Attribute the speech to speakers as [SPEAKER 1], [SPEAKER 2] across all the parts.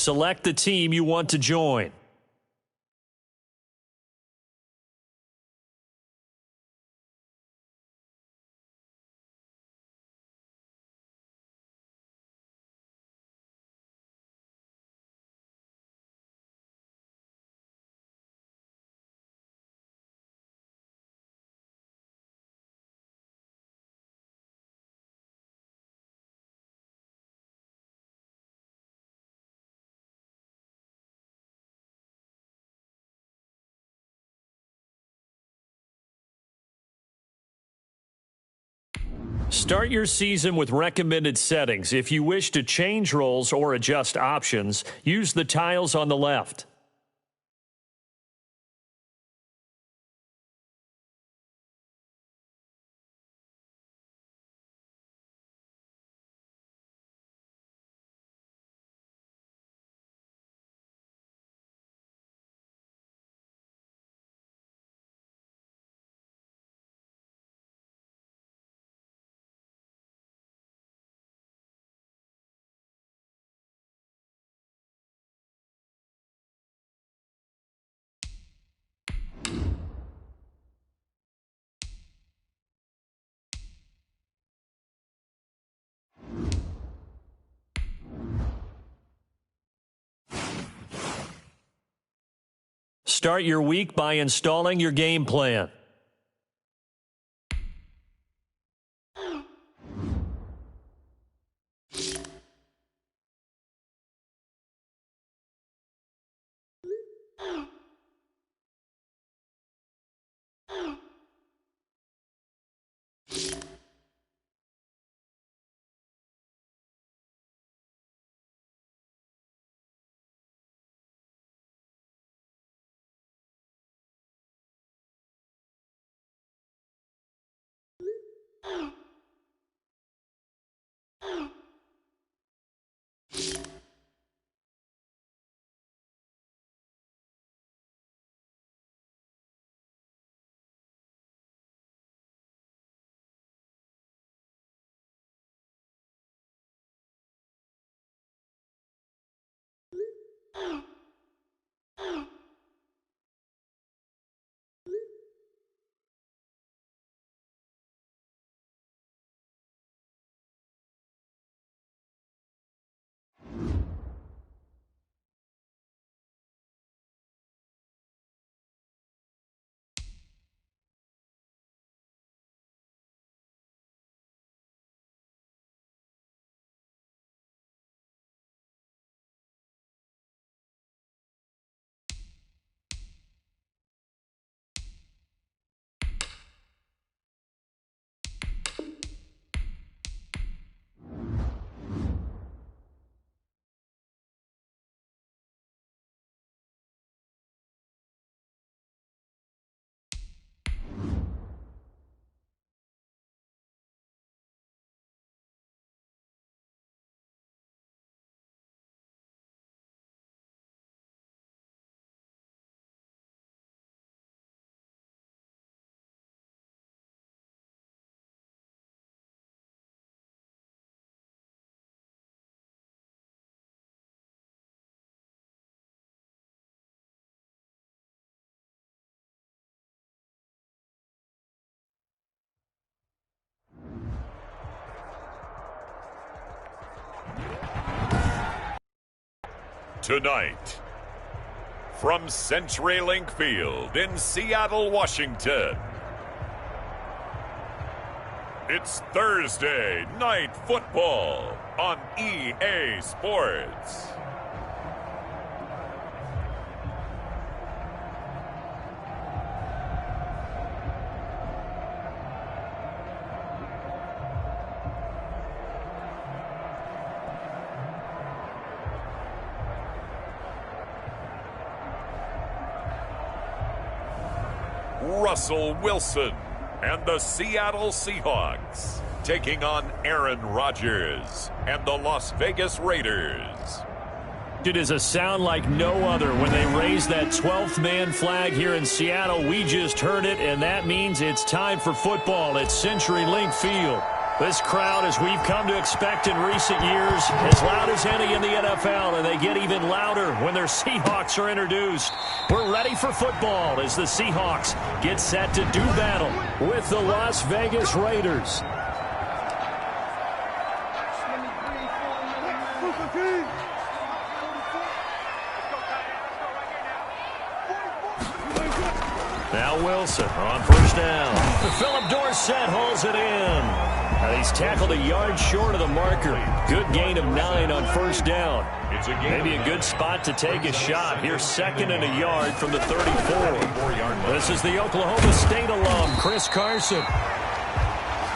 [SPEAKER 1] select the team you want to join. Start your season with recommended settings. If you wish to change roles or adjust options, use the tiles on the left. Start your week by installing your game plan.
[SPEAKER 2] Tonight, from CenturyLink Field in Seattle, Washington, it's Thursday Night Football on EA Sports. Russell Wilson and the Seattle Seahawks taking on Aaron Rodgers and the Las Vegas Raiders.
[SPEAKER 1] It is a sound like no other when they raise that 12th man flag here in Seattle. We just heard it, and that means it's time for football at CenturyLink Field. This crowd, as we've come to expect in recent years, as loud as any in the NFL, and they get even louder when their Seahawks are introduced. We're ready for football as the Seahawks get set to do battle with the Las Vegas Raiders. Now Wilson on first down. Philip Dorsett hauls it in. He's tackled a yard short of the marker. Good gain of 9 on first down. Maybe a good spot to take a shot. Here's 2nd and a yard from the 34. This is the Oklahoma State alum, Chris Carson.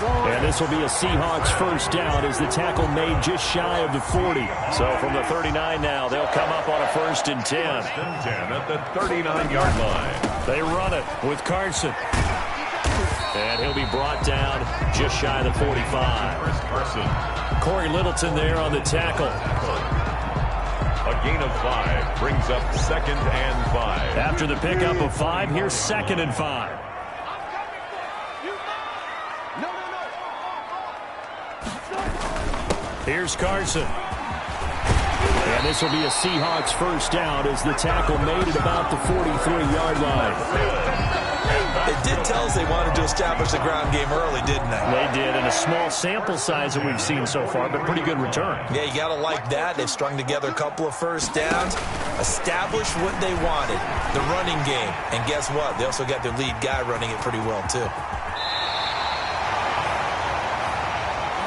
[SPEAKER 1] And this will be a Seahawks first down as the tackle made just shy of the 40. So from the 39 now, they'll come up on a 1st and 10.
[SPEAKER 2] At the 39-yard line.
[SPEAKER 1] They run it with Carson. And he'll be brought down just shy of the 45. Corey Littleton there on the tackle.
[SPEAKER 2] A gain of 5 brings up 2nd and 5.
[SPEAKER 1] After the pickup of 5, here's 2nd and 5. Here's Carson. And this will be a Seahawks first down as the tackle made at about the 43-yard line.
[SPEAKER 3] It did tell us they wanted to establish the ground game early, didn't they?
[SPEAKER 1] They did, in a small sample size that we've seen so far, but pretty good return.
[SPEAKER 3] Yeah, you got to like that. They've strung together a couple of first downs, established what they wanted, the running game. And guess what? They also got their lead guy running it pretty well, too.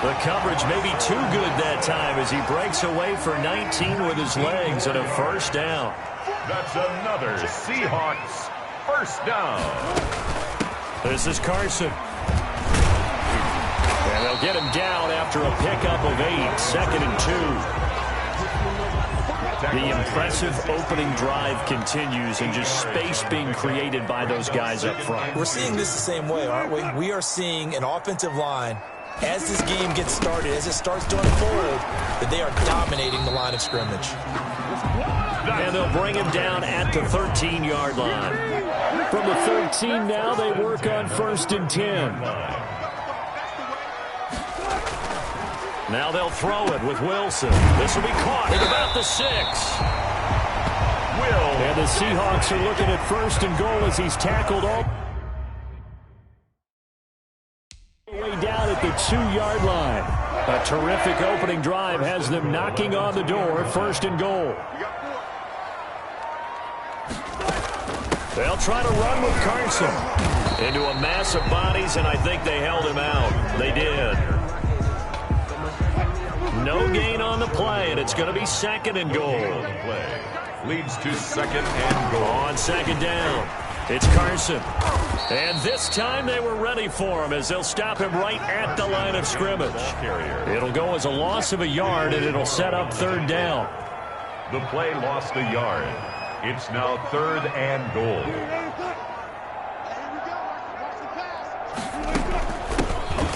[SPEAKER 1] The coverage may be too good that time as he breaks away for 19 with his legs and a first down.
[SPEAKER 2] That's another Seahawks first down.
[SPEAKER 1] This is Carson. And they'll get him down after a pickup of 8, 2nd and 2. The impressive opening drive continues and just space being created by those guys up front.
[SPEAKER 3] We're seeing this the same way, aren't we? We are seeing an offensive line, as this game gets started, as it starts to unfold, that they are dominating the line of scrimmage.
[SPEAKER 1] And they'll bring him down at the 13-yard line. From the 13 now, they work on 1st and 10. Now they'll throw it with Wilson. This will be caught at about the 6. And the Seahawks are looking at 1st and goal as he's tackled all the way down at the 2-yard line. A terrific opening drive has them knocking on the door, 1st and goal. They'll try to run with Carson into a mass of bodies, and I think they held him out. They did. No gain on the play, and it's going to be 2nd and goal.
[SPEAKER 2] Play leads to 2nd and goal.
[SPEAKER 1] On 2nd down, it's Carson. And this time they were ready for him as they'll stop him right at the line of scrimmage. It'll go as a loss of a yard, and it'll set up 3rd down.
[SPEAKER 2] The play lost a yard. It's now 3rd and goal.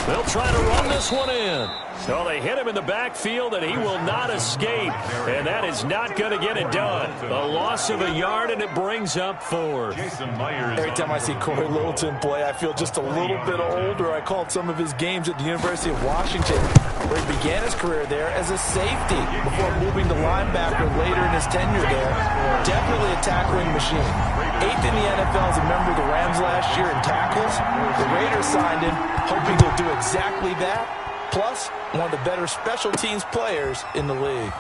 [SPEAKER 1] They'll try to run this one in. So they hit him in the backfield, and he will not escape. And that is not going to get it done. A loss of a yard, and it brings up 4.
[SPEAKER 3] Every time I see Corey Littleton play, I feel just a little bit older. I called some of his games at the University of Washington, where he began his career there as a safety before moving to linebacker later in his tenure there. Definitely a tackling machine. 8th in the NFL as a member of the Rams last year in tackles. The Raiders signed him, hoping he'll do exactly that. Plus, one of the better special teams players in the league.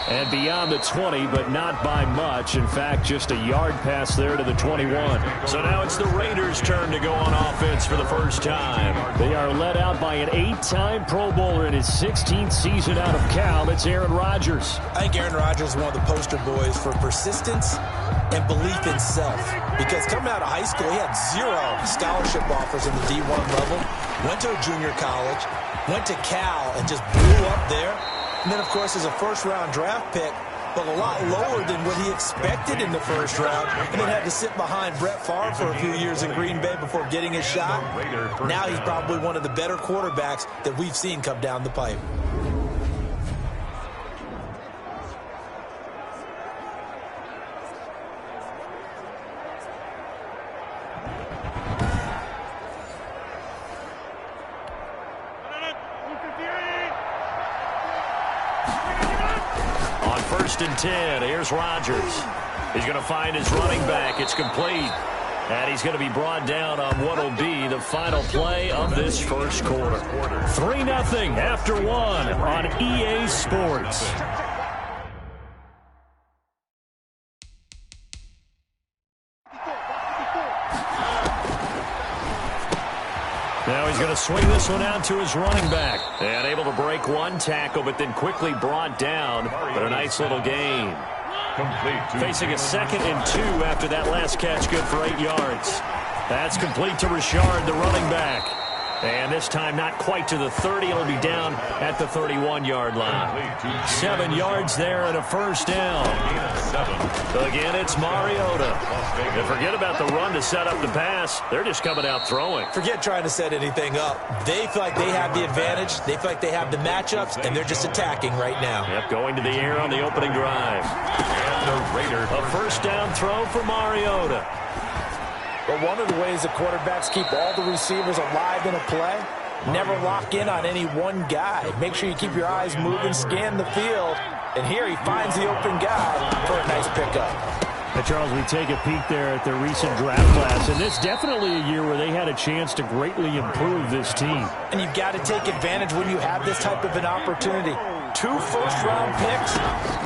[SPEAKER 1] And beyond the 20, but not by much. In fact, just a yard pass there to the 21. So now it's the Raiders' turn to go on offense for the first time. They are led out by an 8-time Pro Bowler in his 16th season out of Cal. It's Aaron Rodgers.
[SPEAKER 3] I think Aaron Rodgers is one of the poster boys for persistence and belief in self. Because coming out of high school, he had 0 scholarship offers in the D1 level. Went to a junior college, went to Cal, and just blew up there. And then, of course, as a first-round draft pick, but a lot lower than what he expected in the first round. And then had to sit behind Brett Favre for a few years in Green Bay before getting his shot. Now he's probably one of the better quarterbacks that we've seen come down the pipe.
[SPEAKER 1] 1st and 10. Here's Rodgers. He's going to find his running back. It's complete. And he's going to be brought down on what will be the final play of this first quarter. 3-0 after 1 on EA Sports. Now he's going to swing this one out to his running back. And able to break one tackle, but then quickly brought down. But a nice little gain. Facing a 2nd and 2 after that last catch, good for 8 yards. That's complete to Richard, the running back. And this time not quite to the 30. It'll be down at the 31-yard line. 7 yards there and a first down. Again, it's Mariota. And forget about the run to set up the pass. They're just coming out throwing.
[SPEAKER 3] Forget trying to set anything up. They feel like they have the advantage. They feel like they have the matchups, and they're just attacking right now.
[SPEAKER 1] Yep, going to the air on the opening drive. And the Raiders. A first down throw for Mariota.
[SPEAKER 3] But one of the ways the quarterbacks keep all the receivers alive in a play, never lock in on any one guy. Make sure you keep your eyes moving, scan the field. And here he finds the open guy for a nice pickup.
[SPEAKER 4] Now, Charles, we take a peek there at their recent draft class, and it's definitely a year where they had a chance to greatly improve this team.
[SPEAKER 3] And you've got to take advantage when you have this type of an opportunity. 2 first-round picks,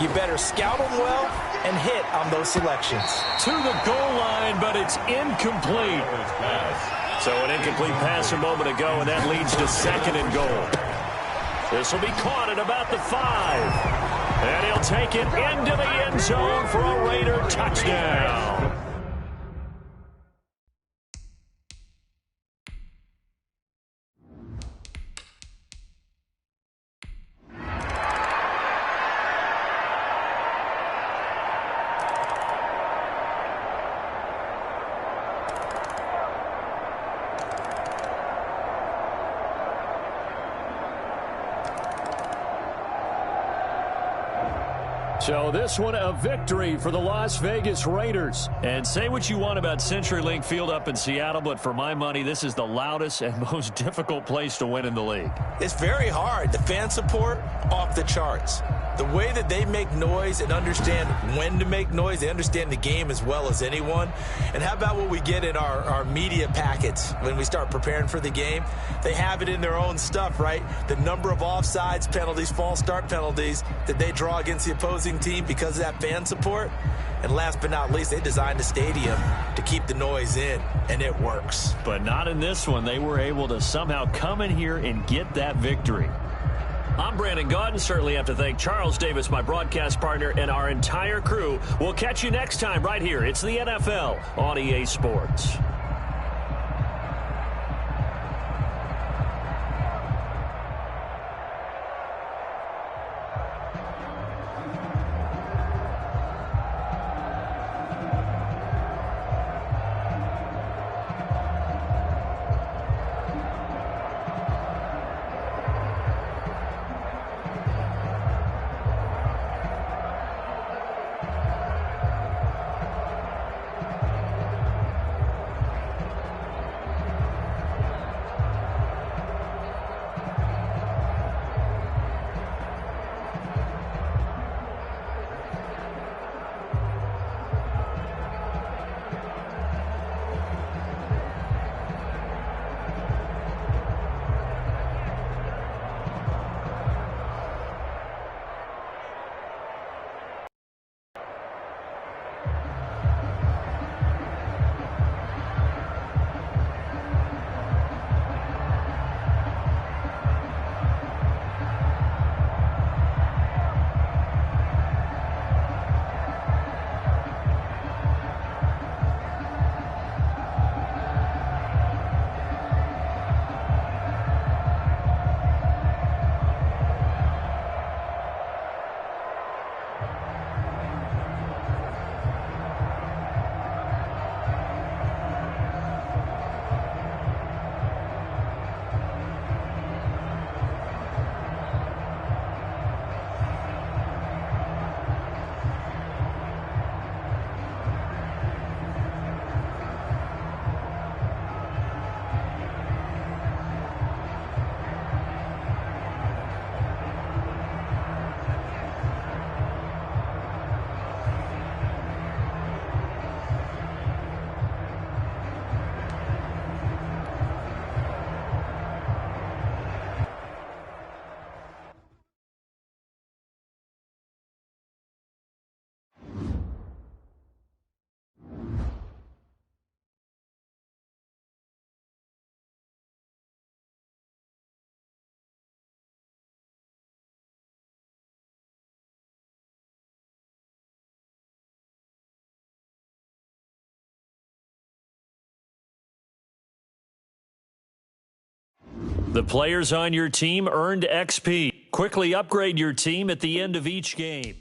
[SPEAKER 3] you better scout them well and hit on those selections.
[SPEAKER 1] To the goal line, but it's incomplete. So an incomplete pass a moment ago, and that leads to 2nd and goal. This will be caught at about the 5. And he'll take it into the end zone for a Raider touchdown. So this one a victory for the Las Vegas Raiders. And say what you want about CenturyLink Field up in Seattle, but for my money, this is the loudest and most difficult place to win in the league.
[SPEAKER 3] It's very hard. The fan support, off the charts. The way that they make noise and understand when to make noise, they understand the game as well as anyone. And how about what we get in our media packets when we start preparing for the game? They have it in their own stuff, right? The number of offsides penalties, false start penalties that they draw against the opposing team because of that fan support. And last but not least, they designed a stadium to keep the noise in, and it works.
[SPEAKER 1] But not in this one. They were able to somehow come in here and get that victory. I'm Brandon Gaudin. Certainly have to thank Charles Davis, my broadcast partner, and our entire crew. We'll catch you next time right here. It's the NFL on EA Sports. The players on your team earned XP. Quickly upgrade your team at the end of each game.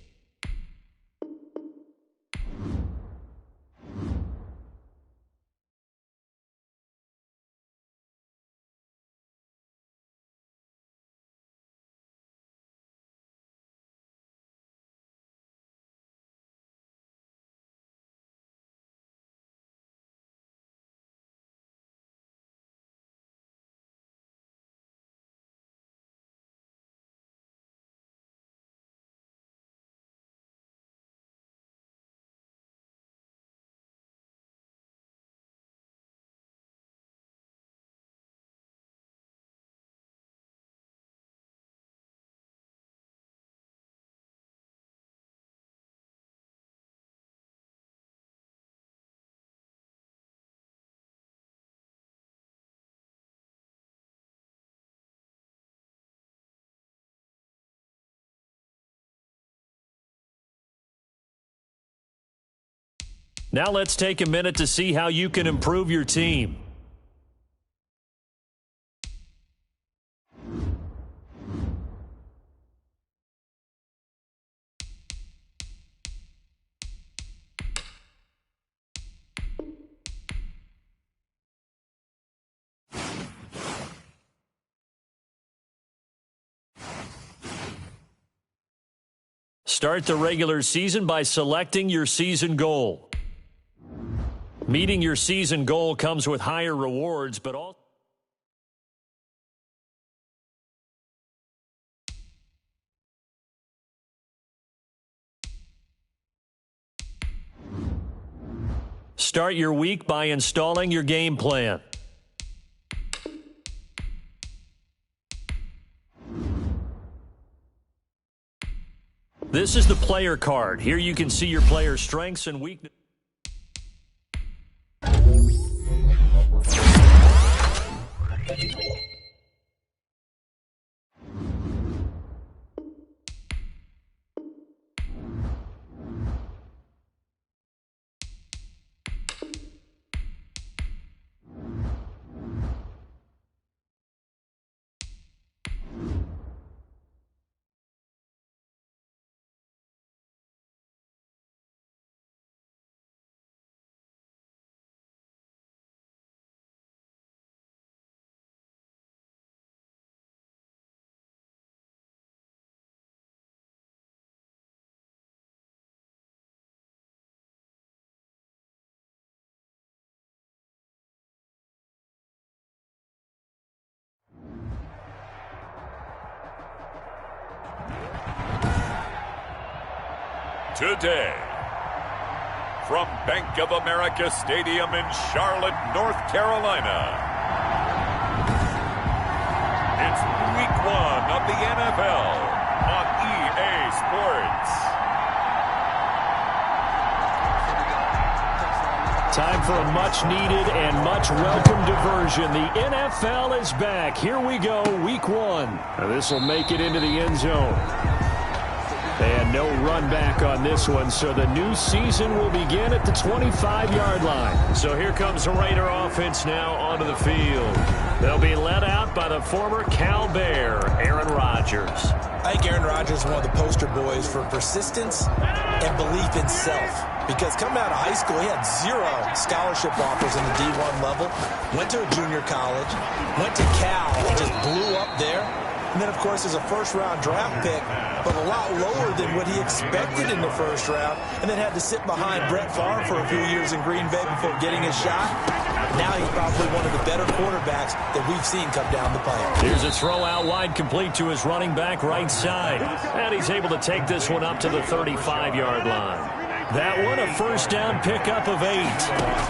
[SPEAKER 1] Now let's take a minute to see how you can improve your team. Start the regular season by selecting your season goal. Meeting your season goal comes with higher rewards, but also start your week by installing your game plan. This is the player card. Here you can see your player's strengths and weaknesses.
[SPEAKER 2] Today, from Bank of America Stadium in Charlotte, North Carolina, it's Week 1 of the NFL on EA Sports.
[SPEAKER 1] Time for a much-needed and much-welcome diversion. The NFL is back. Here we go, Week 1. Now, this will make it into the end zone. And no run back on this one, so the new season will begin at the 25-yard line. So here comes the Raider offense now onto the field. They'll be led out by the former Cal Bear, Aaron Rodgers.
[SPEAKER 3] I think Aaron Rodgers is one of the poster boys for persistence and belief in self. Because coming out of high school, he had 0 scholarship offers in the D1 level. Went to a junior college, went to Cal, and just blew up there. And then, of course, there's a first-round draft pick, but a lot lower than what he expected in the first round, and then had to sit behind Brett Favre for a few years in Green Bay before getting his shot. Now he's probably one of the better quarterbacks that we've seen come down the pipe.
[SPEAKER 1] Here's a throw out wide, complete to his running back right side. And he's able to take this one up to the 35-yard line. That one, a first down pickup of 8.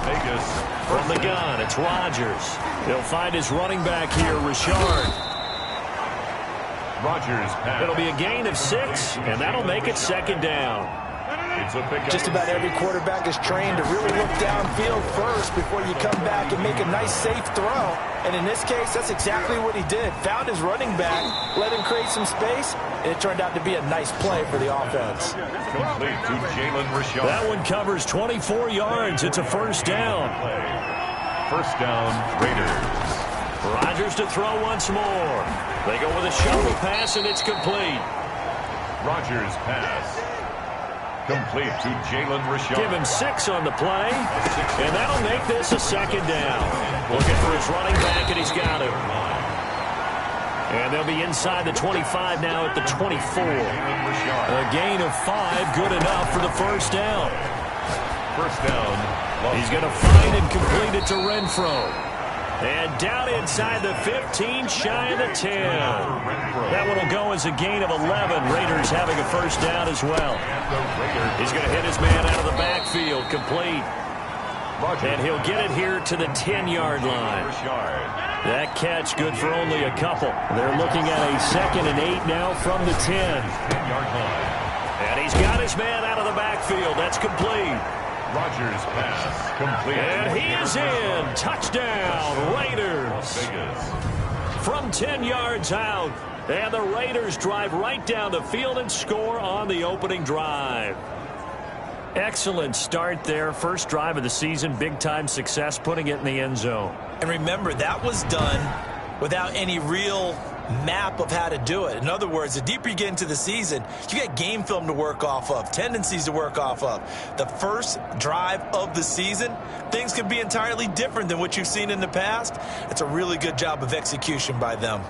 [SPEAKER 2] Vegas
[SPEAKER 1] From the gun, it's Rodgers. He'll find his running back here, Richard.
[SPEAKER 2] Rodgers pass.
[SPEAKER 1] It'll be a gain of 6, and that'll make it second down.
[SPEAKER 2] It's a pickup.
[SPEAKER 3] Just about every quarterback is trained to really look downfield first before you come back and make a nice, safe throw. And in this case, that's exactly what he did. Found his running back, let him create some space, and it turned out to be a nice play for the offense.
[SPEAKER 2] Complete to Jalen Richard.
[SPEAKER 1] That one covers 24 yards. It's a first down.
[SPEAKER 2] First down, Raiders.
[SPEAKER 1] Rodgers to throw once more. They go with a shuffle pass, and it's complete.
[SPEAKER 2] Rodgers pass. Complete to Jalen Richard.
[SPEAKER 1] Give him 6 on the play, and that'll make this a second down. Looking for his running back, and he's got him. And they'll be inside the 25 now at the 24. A gain of 5, good enough for the first down.
[SPEAKER 2] First down.
[SPEAKER 1] He's going to find and complete it to Renfro. And down inside the 15, shy of the 10. That one will go as a gain of 11. Raiders having a first down as well. He's going to hit his man out of the backfield, complete. And he'll get it here to the 10-yard line. That catch good for only a couple. They're looking at a 2nd and 8 now from the 10. And he's got his man out of the backfield. That's complete.
[SPEAKER 2] Rodgers pass complete.
[SPEAKER 1] And he is in. Touchdown, Raiders. From 10 yards out. And the Raiders drive right down the field and score on the opening drive. Excellent start there. First drive of the season. Big-time success putting it in the end zone.
[SPEAKER 3] And remember, that was done without any real map of how to do it. In other words, the deeper you get into the season, you get game film to work off of, tendencies to work off of. The first drive of the season, things can be entirely different than what you've seen in the past. It's a really good job of execution by them.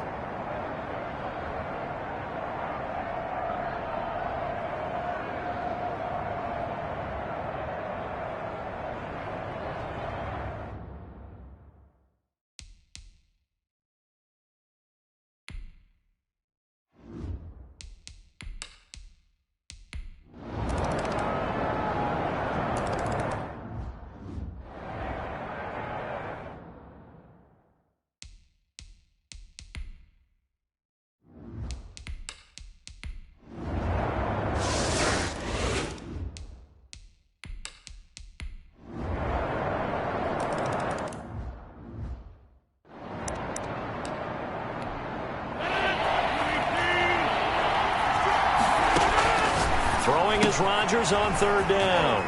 [SPEAKER 1] Throwing is Rodgers on 3rd down.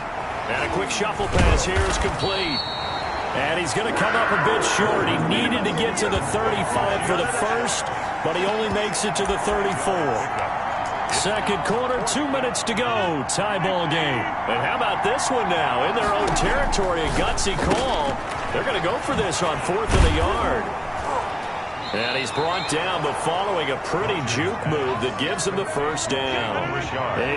[SPEAKER 1] And a quick shuffle pass here is complete. And he's going to come up a bit short. He needed to get to the 35 for the first, but he only makes it to the 34. Second quarter, 2 minutes to go. Tie ball game. And how about this one now? In their own territory, a gutsy call. They're going to go for this on 4th and a yard. And he's brought down, but following a pretty juke move that gives him the first down. A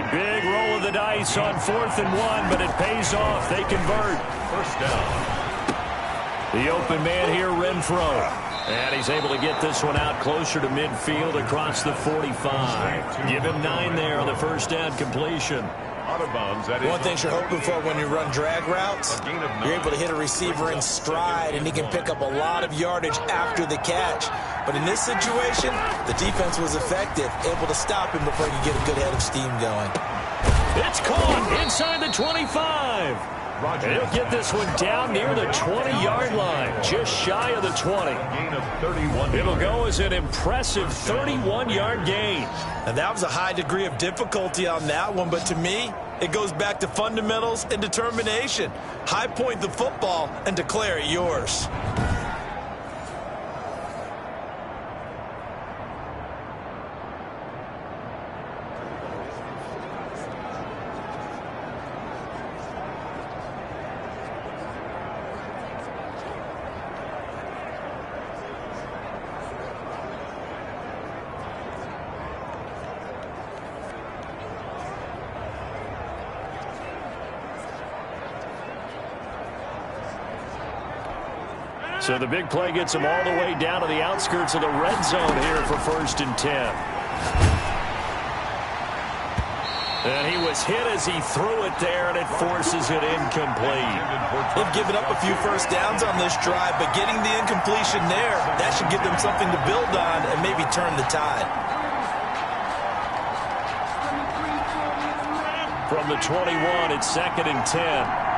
[SPEAKER 1] big roll of the dice on 4th and 1, but it pays off. They convert.
[SPEAKER 2] First down.
[SPEAKER 1] The open man here, Renfro. And he's able to get this one out closer to midfield across the 45. Give him 9 there on the first down completion.
[SPEAKER 2] Out of bounds.
[SPEAKER 3] One thing you're hoping for when you run drag routes, you're able to hit a receiver in stride, and he can pick up a lot of yardage after the catch. But in this situation, the defense was effective, able to stop him before he could get a good head of steam going.
[SPEAKER 1] It's caught inside the 25. And he'll get this one down near the 20-yard line, just shy of the 20.
[SPEAKER 2] Gain of 31.
[SPEAKER 1] It'll go as an impressive 31-yard gain.
[SPEAKER 3] And that was a high degree of difficulty on that one, but to me, it goes back to fundamentals and determination. High point the football and declare it yours.
[SPEAKER 1] So the big play gets him all the way down to the outskirts of the red zone here for 1st and 10. And he was hit as he threw it there, and it forces it incomplete.
[SPEAKER 3] They've given up a few first downs on this drive, but getting the incompletion there, that should give them something to build on and maybe turn the tide.
[SPEAKER 1] From the 21, it's 2nd and 10.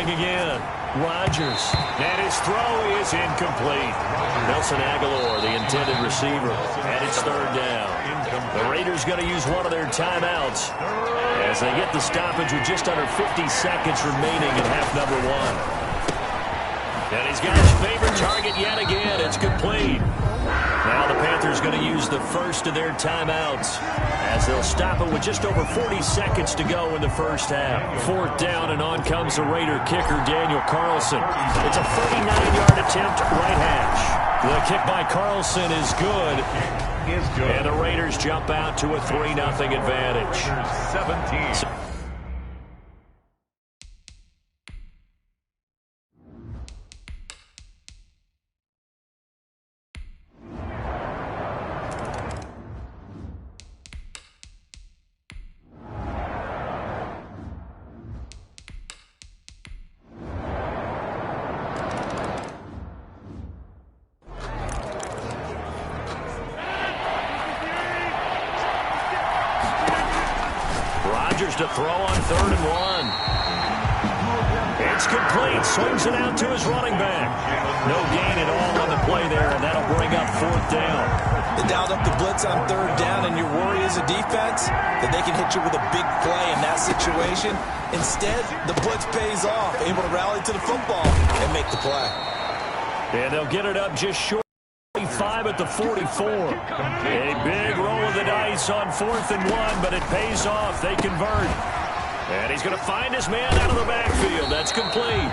[SPEAKER 1] Again,
[SPEAKER 4] Rodgers.
[SPEAKER 1] And his throw is incomplete. Nelson Aguilar, the intended receiver, and it's third down. The Raiders going to use one of their timeouts as they get the stoppage with just under 50 seconds remaining in half number one. And he's got his favorite target yet again. It's complete. Now the Panthers going to use the first of their timeouts as they'll stop it with just over 40 seconds to go in the first half. Fourth down, and on comes the Raider kicker, Daniel Carlson. It's a 39-yard attempt, right hash. The kick by Carlson is good. And the Raiders jump out to a 3-0 advantage. 17. To throw on 3rd and 1. It's complete. Swings it out to his running back. No gain at all on the play there, and that'll bring up 4th down.
[SPEAKER 3] They dialed up the blitz on 3rd down, and your worry as a defense that they can hit you with a big play in that situation. Instead, the blitz pays off, able to rally to the football and make the play.
[SPEAKER 1] And they'll get it up just short. 5 at the 44. A big roll of the dice on 4th and 1, but it pays off. They convert. And he's going to find his man out of the backfield. That's complete.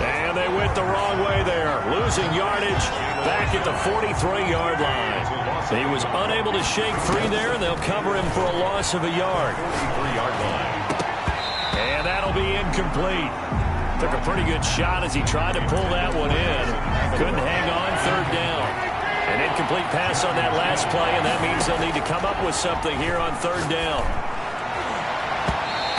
[SPEAKER 1] And they went the wrong way there. Losing yardage back at the 43-yard line. He was unable to shake free there, and they'll cover him for a loss of a yard. And that'll be incomplete. Took a pretty good shot as he tried to pull that one in. Couldn't hang on. 3rd down. An incomplete pass on that last play, and that means they'll need to come up with something here on 3rd down.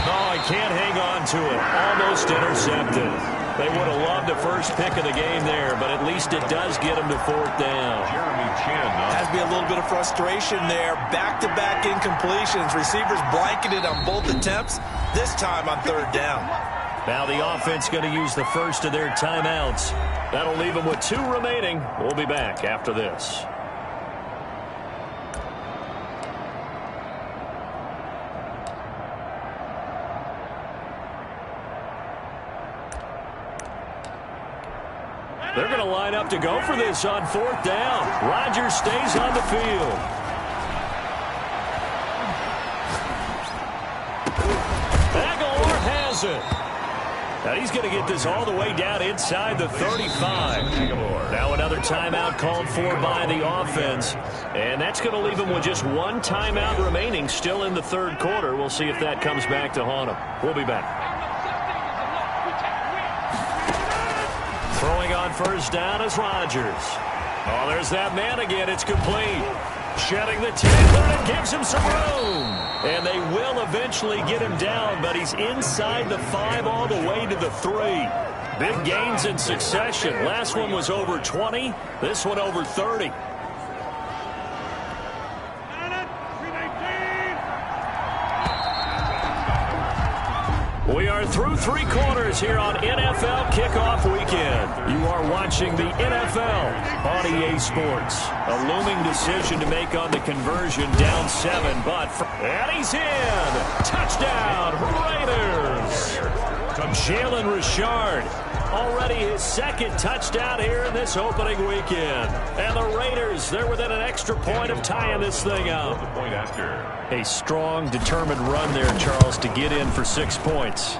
[SPEAKER 1] Oh, he can't hang on to it. Almost intercepted. They would have loved the first pick of the game there, but at least it does get him to 4th down.
[SPEAKER 3] Has to be a little bit of frustration there. Back-to-back incompletions. Receivers blanketed on both attempts, this time on 3rd down.
[SPEAKER 1] Now the offense going to use the first of their timeouts. That'll leave them with 2 remaining. We'll be back after this. They're going to line up to go for this on 4th down. Rodgers stays on the field. Aguilar has it. Now he's going to get this all the way down inside the 35. Now another timeout called for by the offense. And that's going to leave him with just 1 timeout remaining still in the 3rd quarter. We'll see if that comes back to haunt him. We'll be back. Throwing on 1st down is Rodgers. Oh, there's that man again. It's complete. Shedding the tackler and gives him some room. And they will eventually get him down, but he's inside the 5 all the way to the 3. Big gains in succession. Last one was over 20. This one over 30. We are through 3 quarters here on NFL Kickoff Weekend. You are watching the NFL on EA Sports. A looming decision to make on the conversion, down 7, and he's in. Touchdown, Raiders. Jalen Richard, already his 2nd touchdown here in this opening weekend. And the Raiders, they're within an extra point of tying this thing up. A strong, determined run there, Charles, to get in for 6 points.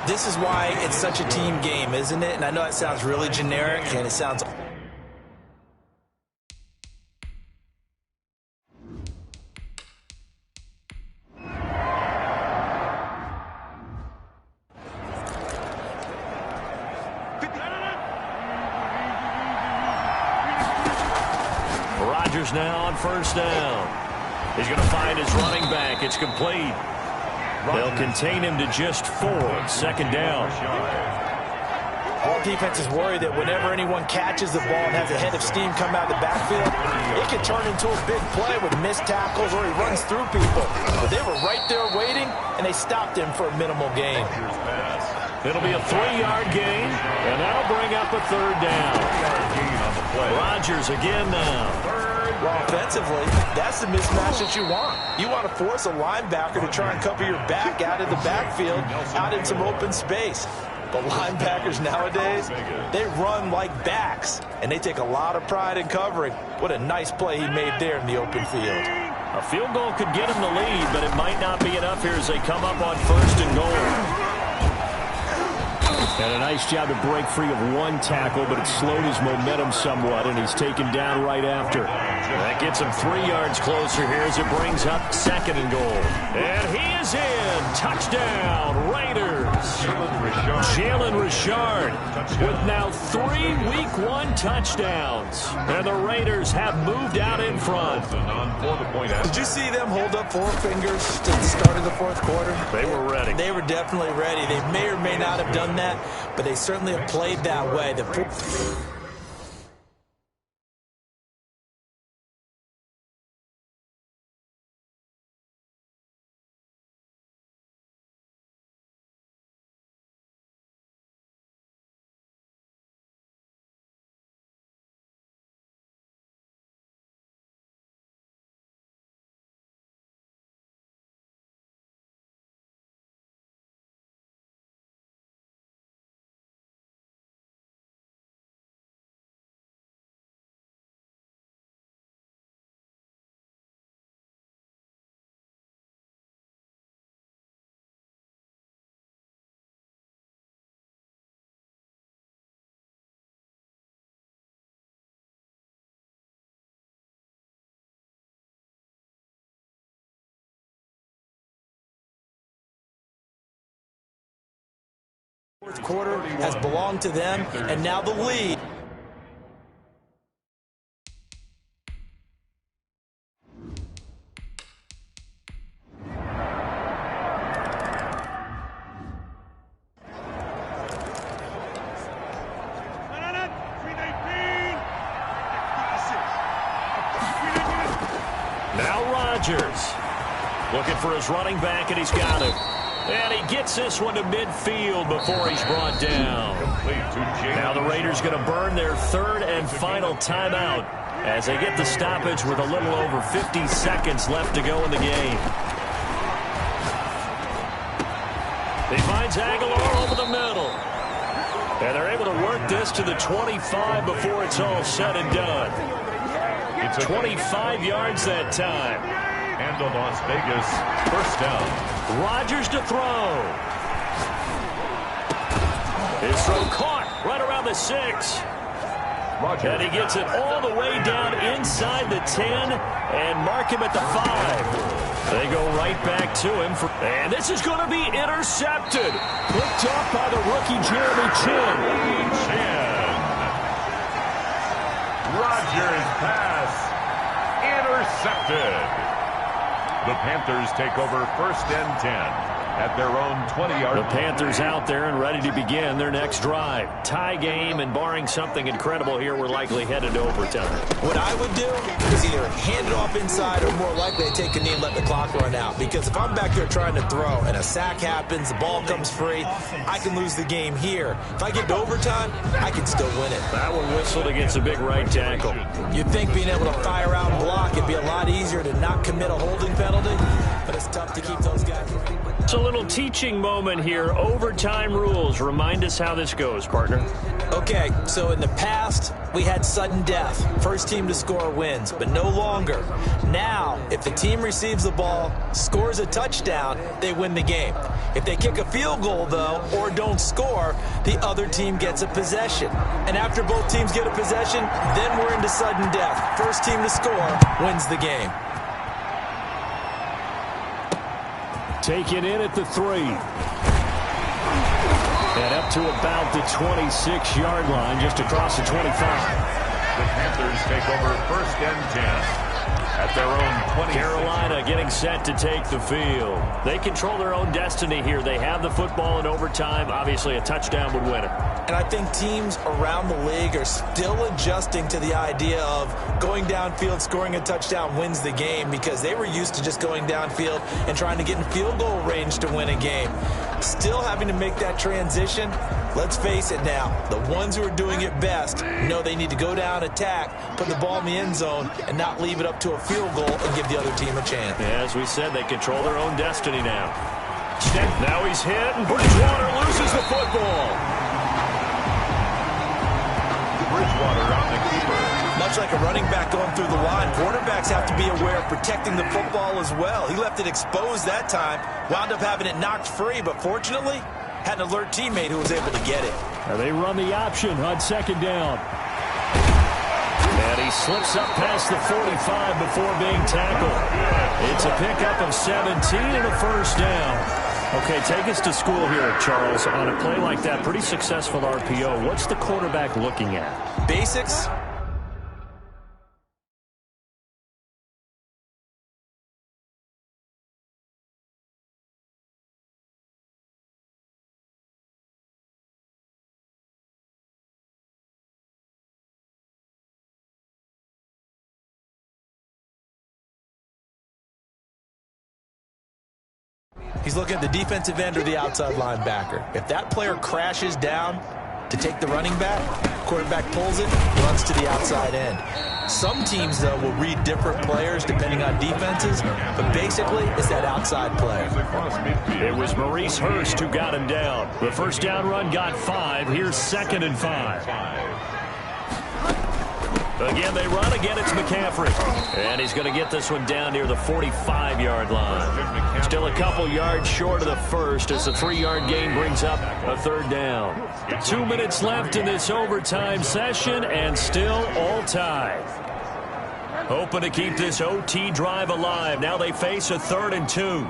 [SPEAKER 3] This is why it's such a team game, isn't it? And I know it sounds really generic, and it sounds...
[SPEAKER 1] Rodgers now on 1st down. He's going to find his running back. It's complete. They'll contain him to just 4. 2nd down.
[SPEAKER 3] All defenses worry that whenever anyone catches the ball and has a head of steam come out of the backfield, it can turn into a big play with missed tackles or he runs through people. But they were right there waiting, and they stopped him for a minimal gain.
[SPEAKER 1] It'll be a 3-yard gain, and that'll bring up a 3rd down. Rodgers again now.
[SPEAKER 3] Well, offensively, that's the mismatch that you want. You want to force a linebacker to try and cover your back out of the backfield, out in some open space. But linebackers nowadays, they run like backs, and they take a lot of pride in covering. What a nice play he made there in the open field.
[SPEAKER 1] A field goal could get him the lead, but it might not be enough here as they come up on 1st and goal. And a nice job to break free of one tackle, but it slowed his momentum somewhat, and he's taken down right after. That gets him 3 yards closer here as it brings up 2nd and goal. And he is in. Touchdown, Raiders. Jalen Richard with now 3 Week 1 touchdowns. And the Raiders have moved out in front.
[SPEAKER 3] Did you see them hold up 4 fingers to the start of the 4th quarter?
[SPEAKER 1] They were ready.
[SPEAKER 3] They were definitely ready. They may or may not have done that, but they certainly have played that way. Fourth quarter has belonged to them, and now the lead.
[SPEAKER 1] Now Rodgers looking for his running back, and he's got him. And he gets this one to midfield before he's brought down. Now the Raiders going to burn their 3rd and final timeout as they get the stoppage with a little over 50 seconds left to go in the game. He finds Aguilar over the middle. And they're able to work this to the 25 before it's all said and done. It's 25 yards that time.
[SPEAKER 2] And a Las Vegas 1st down.
[SPEAKER 1] Rodgers to throw. His throw caught right around the 6. And he gets it all the way down inside the 10 and mark him at the 5. They go right back to him. And this is going to be intercepted. Picked up by the rookie Jeremy Chin.
[SPEAKER 2] Rodgers pass intercepted. The Panthers take over 1st and 10 at their own 20-yard line.
[SPEAKER 1] The Panthers out there and ready to begin their next drive. Tie game, and barring something incredible here, we're likely headed to overtime.
[SPEAKER 3] What I would do is either hand it off inside or more likely to take a knee and let the clock run out. Because if I'm back there trying to throw and a sack happens, the ball comes free, I can lose the game here. If I get to overtime, I can still win it.
[SPEAKER 1] That one whistled against a big right tackle.
[SPEAKER 3] You'd think being able to fire out and block, it'd be a lot easier to not commit a holding penalty, but it's tough to keep those guys.
[SPEAKER 1] It's a little teaching moment here. Overtime rules. Remind us how this goes, partner.
[SPEAKER 3] Okay, so in the past, we had sudden death. First team to score wins, but no longer. Now, if the team receives the ball, scores a touchdown, they win the game. If they kick a field goal, though, or don't score, the other team gets a possession. And after both teams get a possession, then we're into sudden death. First team to score wins the game.
[SPEAKER 1] Taken in at the 3. And up to about the 26-yard line, just across the 25.
[SPEAKER 2] The Panthers take over 1st and 10 at their own 20.
[SPEAKER 1] Carolina getting set to take the field. They control their own destiny here. They have the football in overtime. Obviously, a touchdown would win it.
[SPEAKER 3] And I think teams around the league are still adjusting to the idea of going downfield, scoring a touchdown wins the game, because they were used to just going downfield and trying to get in field goal range to win a game. still having to make that transition. Let's face it now, the ones who are doing it best know they need to go down, attack, put the ball in the end zone, and not leave it up to a field goal and give the other team a chance.
[SPEAKER 1] As we said, they control their own destiny now. Now he's hit, and Bridgewater loses the football.
[SPEAKER 2] Bridgewater on the keeper.
[SPEAKER 3] Much like a running back going through the line, quarterbacks have to be aware of protecting the football as well. He left it exposed that time, wound up having it knocked free, but fortunately, had an alert teammate who was able to get it.
[SPEAKER 4] Now they run the option on second down.
[SPEAKER 1] And he slips up past the 45 before being tackled. It's a pickup of 17 and a first down. Okay, take us to school here, Charles. On a play like that, pretty successful RPO. What's the quarterback looking at?
[SPEAKER 3] Basics. He's looking at the defensive end or the outside linebacker. If that player crashes down to take the running back, quarterback pulls it, runs to the outside end. Some teams, though, will read different players depending on defenses, but basically it's that outside player.
[SPEAKER 1] It was Maurice Hurst who got him down. The first down run got 5. Here's 2nd and 5. Again, they run. Again, it's McCaffrey. And he's going to get this one down near the 45-yard line. Still a couple yards short of the first as the 3-yard gain brings up a 3rd down. 2 minutes left in this overtime session and still all tied. Hoping to keep this OT drive alive. Now they face a 3rd and 2.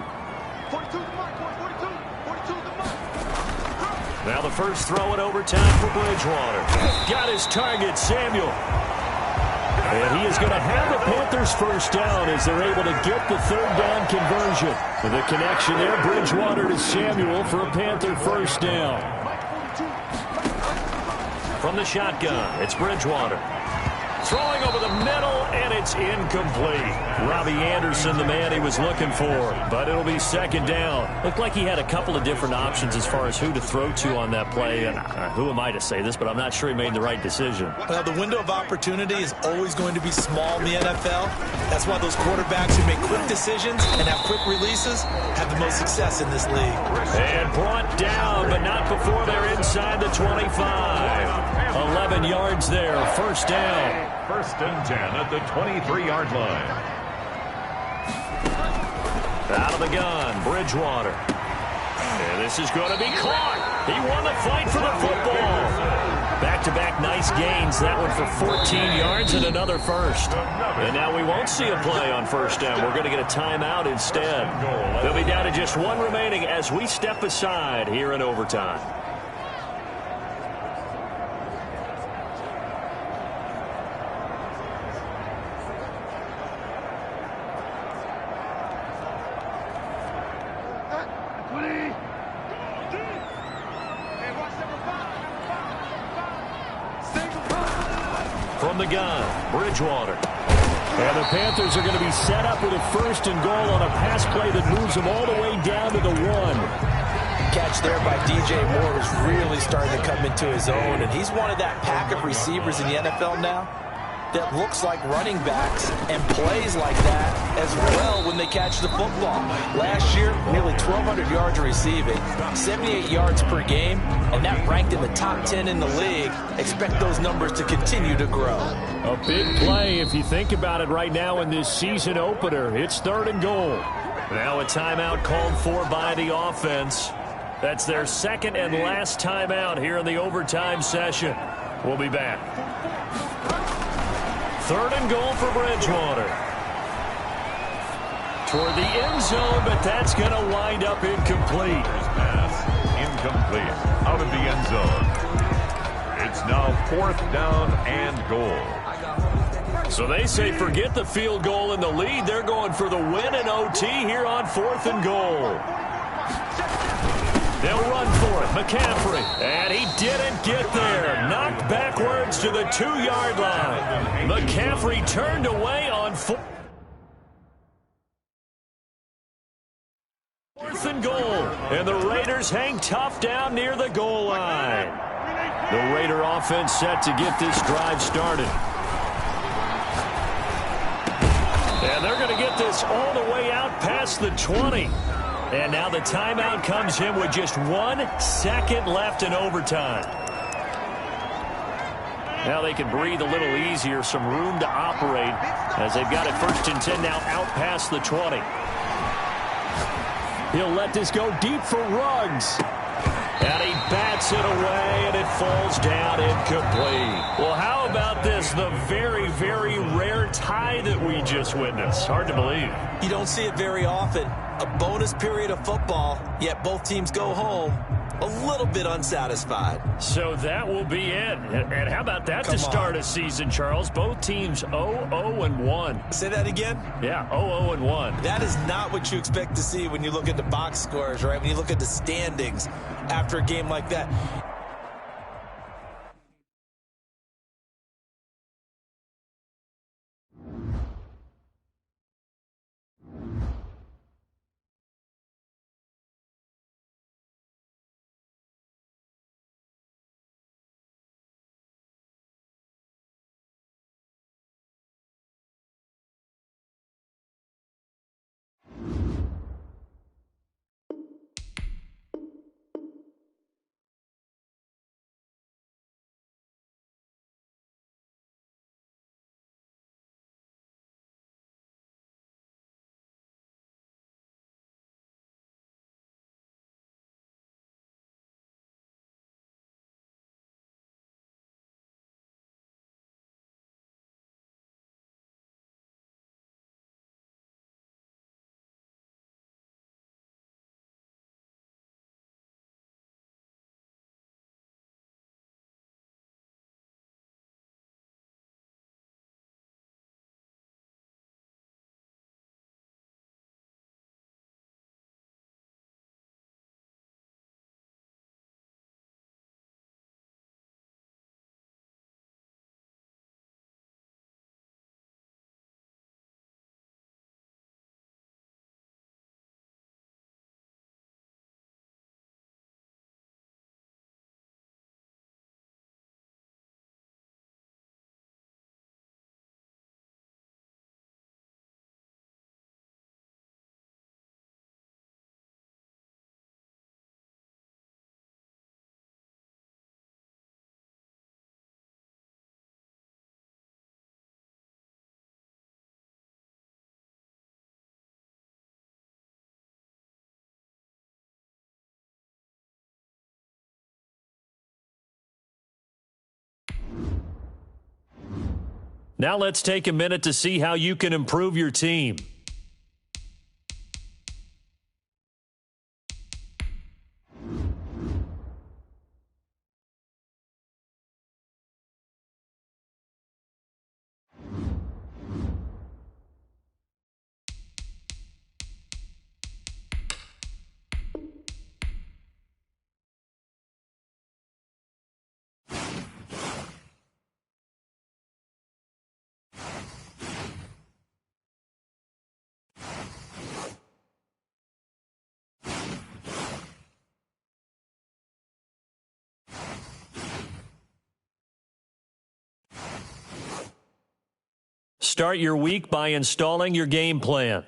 [SPEAKER 1] Now the first throw in overtime for Bridgewater. Got his target, Samuel. And he is going to have the Panthers first down as they're able to get the 3rd down conversion. The connection there, Bridgewater to Samuel for a Panther first down. From the shotgun, it's Bridgewater. Throwing over the middle, and it's incomplete. Robbie Anderson, the man he was looking for, but it'll be 2nd down. Looked like he had a couple of different options as far as who to throw to on that play. And who am I to say this, but I'm not sure he made the right decision.
[SPEAKER 3] Well, the window of opportunity is always going to be small in the NFL. That's why those quarterbacks who make quick decisions and have quick releases have the most success in this league.
[SPEAKER 1] And brought down, but not before they're inside the 25. 11 yards there, first down.
[SPEAKER 2] 1st and 10 at the 23-yard line.
[SPEAKER 1] Out of the gun, Bridgewater. And this is going to be caught. He won the fight for the football. Back-to-back nice gains. That one for 14 yards and another first. And now we won't see a play on first down. We're going to get a timeout instead. They'll be down to just 1 remaining as we step aside here in overtime. From the gun, Bridgewater. And the Panthers are going to be set up with a 1st and goal on a pass play that moves them all the way down to the 1.
[SPEAKER 3] Catch there by DJ Moore was really starting to come into his own, and he's one of that pack of receivers in the NFL now that looks like running backs and plays like that as well when they catch the football. Last year, nearly 1,200 yards receiving, 78 yards per game, and that ranked in the top 10 in the league. Expect those numbers to continue to grow.
[SPEAKER 4] A big play if you think about it right now in this season opener. It's 3rd and goal.
[SPEAKER 1] Now a timeout called for by the offense. That's their 2nd and last timeout here in the overtime session. We'll be back. 3rd and goal for Bridgewater. Toward the end zone, but that's going to wind up incomplete.
[SPEAKER 2] Pass incomplete. Out of the end zone. It's now 4th down and goal.
[SPEAKER 1] So they say forget the field goal and the lead. They're going for the win in OT here on 4th and goal. They'll run for it. McCaffrey. And he didn't get there. Knocked backwards to the 2-yard line. McCaffrey turned away on 4th 4th and goal. And the Raiders hang tough down near the goal line. The Raider offense set to get this drive started. And they're going to get this all the way out past the 20. And now the timeout comes in with just 1 second left in overtime. Now they can breathe a little easier, some room to operate as they've got it 1st and 10 now out past the 20. He'll let this go deep for Ruggs. And he bats it away, and it falls down incomplete. Well, how about this? The very, very rare tie that we just witnessed. Hard to believe.
[SPEAKER 3] You don't see it very often. A bonus period of football, yet both teams go home a little bit unsatisfied.
[SPEAKER 1] So that will be it. And how about that to start a season, Charles? Both teams 0-0-1.
[SPEAKER 3] Say that again?
[SPEAKER 1] Yeah, 0-0-1.
[SPEAKER 3] That is not what you expect to see when you look at the box scores, right? When you look at the standings after a game like that.
[SPEAKER 1] Now let's take a minute to see how you can improve your team. Start your week by installing your game plan.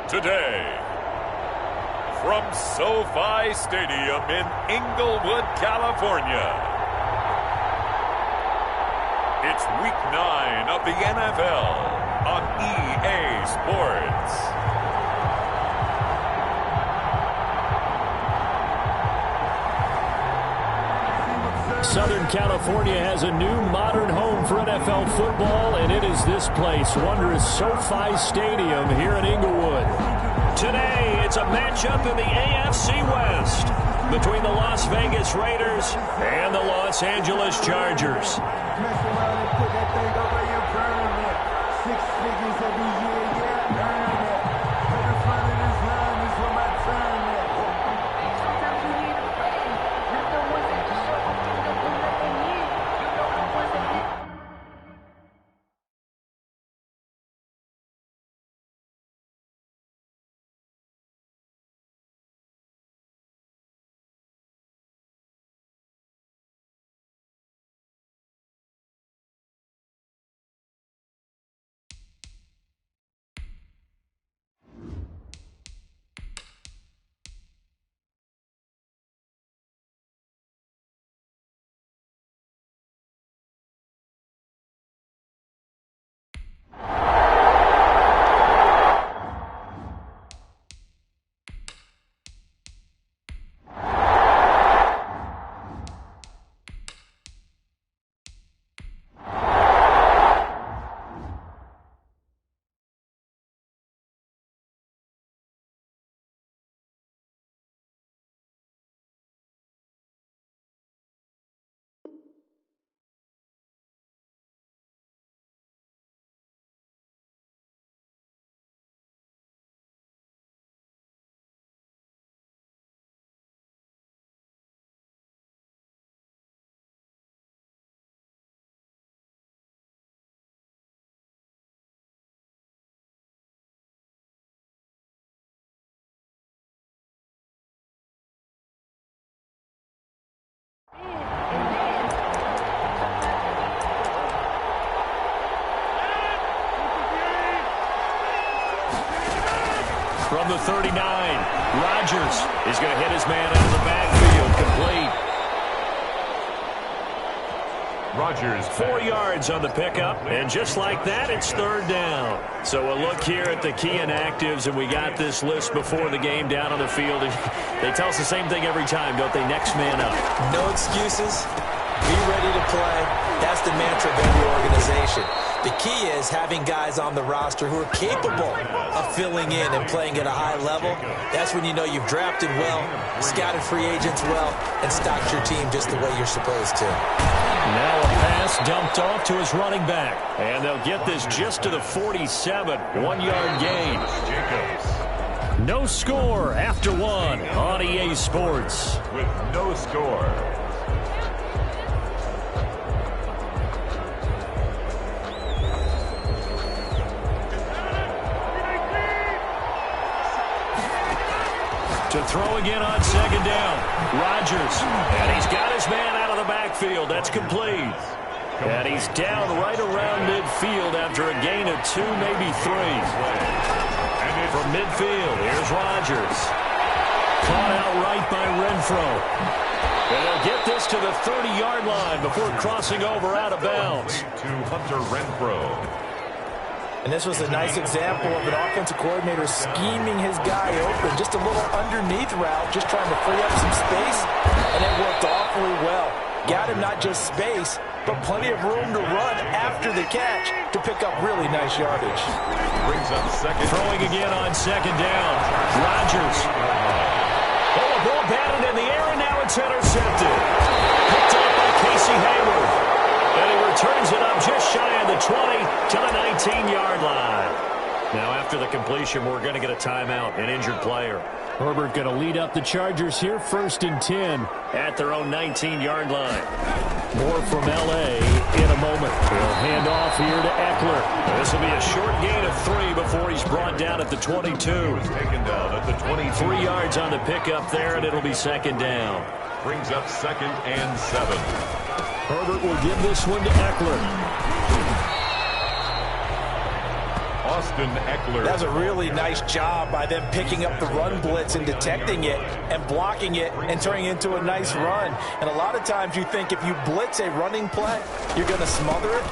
[SPEAKER 2] today. From SoFi Stadium in Inglewood, California, it's Week 9 of the NFL on EA Sports.
[SPEAKER 4] Southern California has a new modern home for NFL football, and it is this place, wondrous SoFi Stadium here in Inglewood.
[SPEAKER 1] Today, it's a matchup in the AFC West between the Las Vegas Raiders and the Los Angeles Chargers. From the 39, Rodgers is going to hit his man out of the backfield, complete. Rodgers 4 yards on the pickup, and just like that, it's third down. So a look here at the key inactives, and we got this list before the game down on the field. They tell us the same thing every time, don't they? Next man up.
[SPEAKER 3] No excuses. Be ready to play. That's the mantra of every organization. The key is having guys on the roster who are capable of filling in and playing at a high level. That's when you know you've drafted well, scouted free agents well, and stocked your team just the way you're supposed to.
[SPEAKER 1] Now a pass dumped off to his running back. And they'll get this just to the 47. 1 yard gain. No score after one on EA Sports.
[SPEAKER 2] With no score.
[SPEAKER 1] To throw again on second down. Rodgers. And he's got his man out of the backfield. That's complete. And he's down right around midfield after a gain of 2, maybe 3. From midfield, here's Rodgers. Caught out right by Renfro. And they'll get this to the 30-yard line before crossing over out of bounds.
[SPEAKER 2] To Hunter Renfro.
[SPEAKER 3] And this was a nice example of an offensive coordinator scheming his guy open. Just a little underneath route, just trying to free up some space, and it worked awfully well. Got him not just space, but plenty of room to run after the catch to pick up really nice yardage.
[SPEAKER 2] Brings up second.
[SPEAKER 1] Throwing again on second down. Rodgers. Oh, a ball batted in the air, and now it's intercepted. Picked up by Casey Hayward. And he returns it up just shy of the 20 to the 19-yard line. Now, after the completion, we're going to get a timeout, an injured player.
[SPEAKER 4] Herbert going to lead up the Chargers here, 1st and 10.
[SPEAKER 1] At their own 19-yard line.
[SPEAKER 4] More from L.A. in a moment. He'll hand off here to Eckler.
[SPEAKER 1] This will be a short gain of 3 before he's brought down at the 22.
[SPEAKER 2] Taken down at the 23.
[SPEAKER 1] 3 yards on the pickup there, and it'll be second down.
[SPEAKER 2] Brings up 2nd and 7.
[SPEAKER 4] Herbert will give this one to Eckler.
[SPEAKER 2] Austin Eckler.
[SPEAKER 3] That was a really nice job by them picking up the run blitz and detecting it and blocking it and turning it into a nice run. And a lot of times you think if you blitz a running play, you're going to smother it.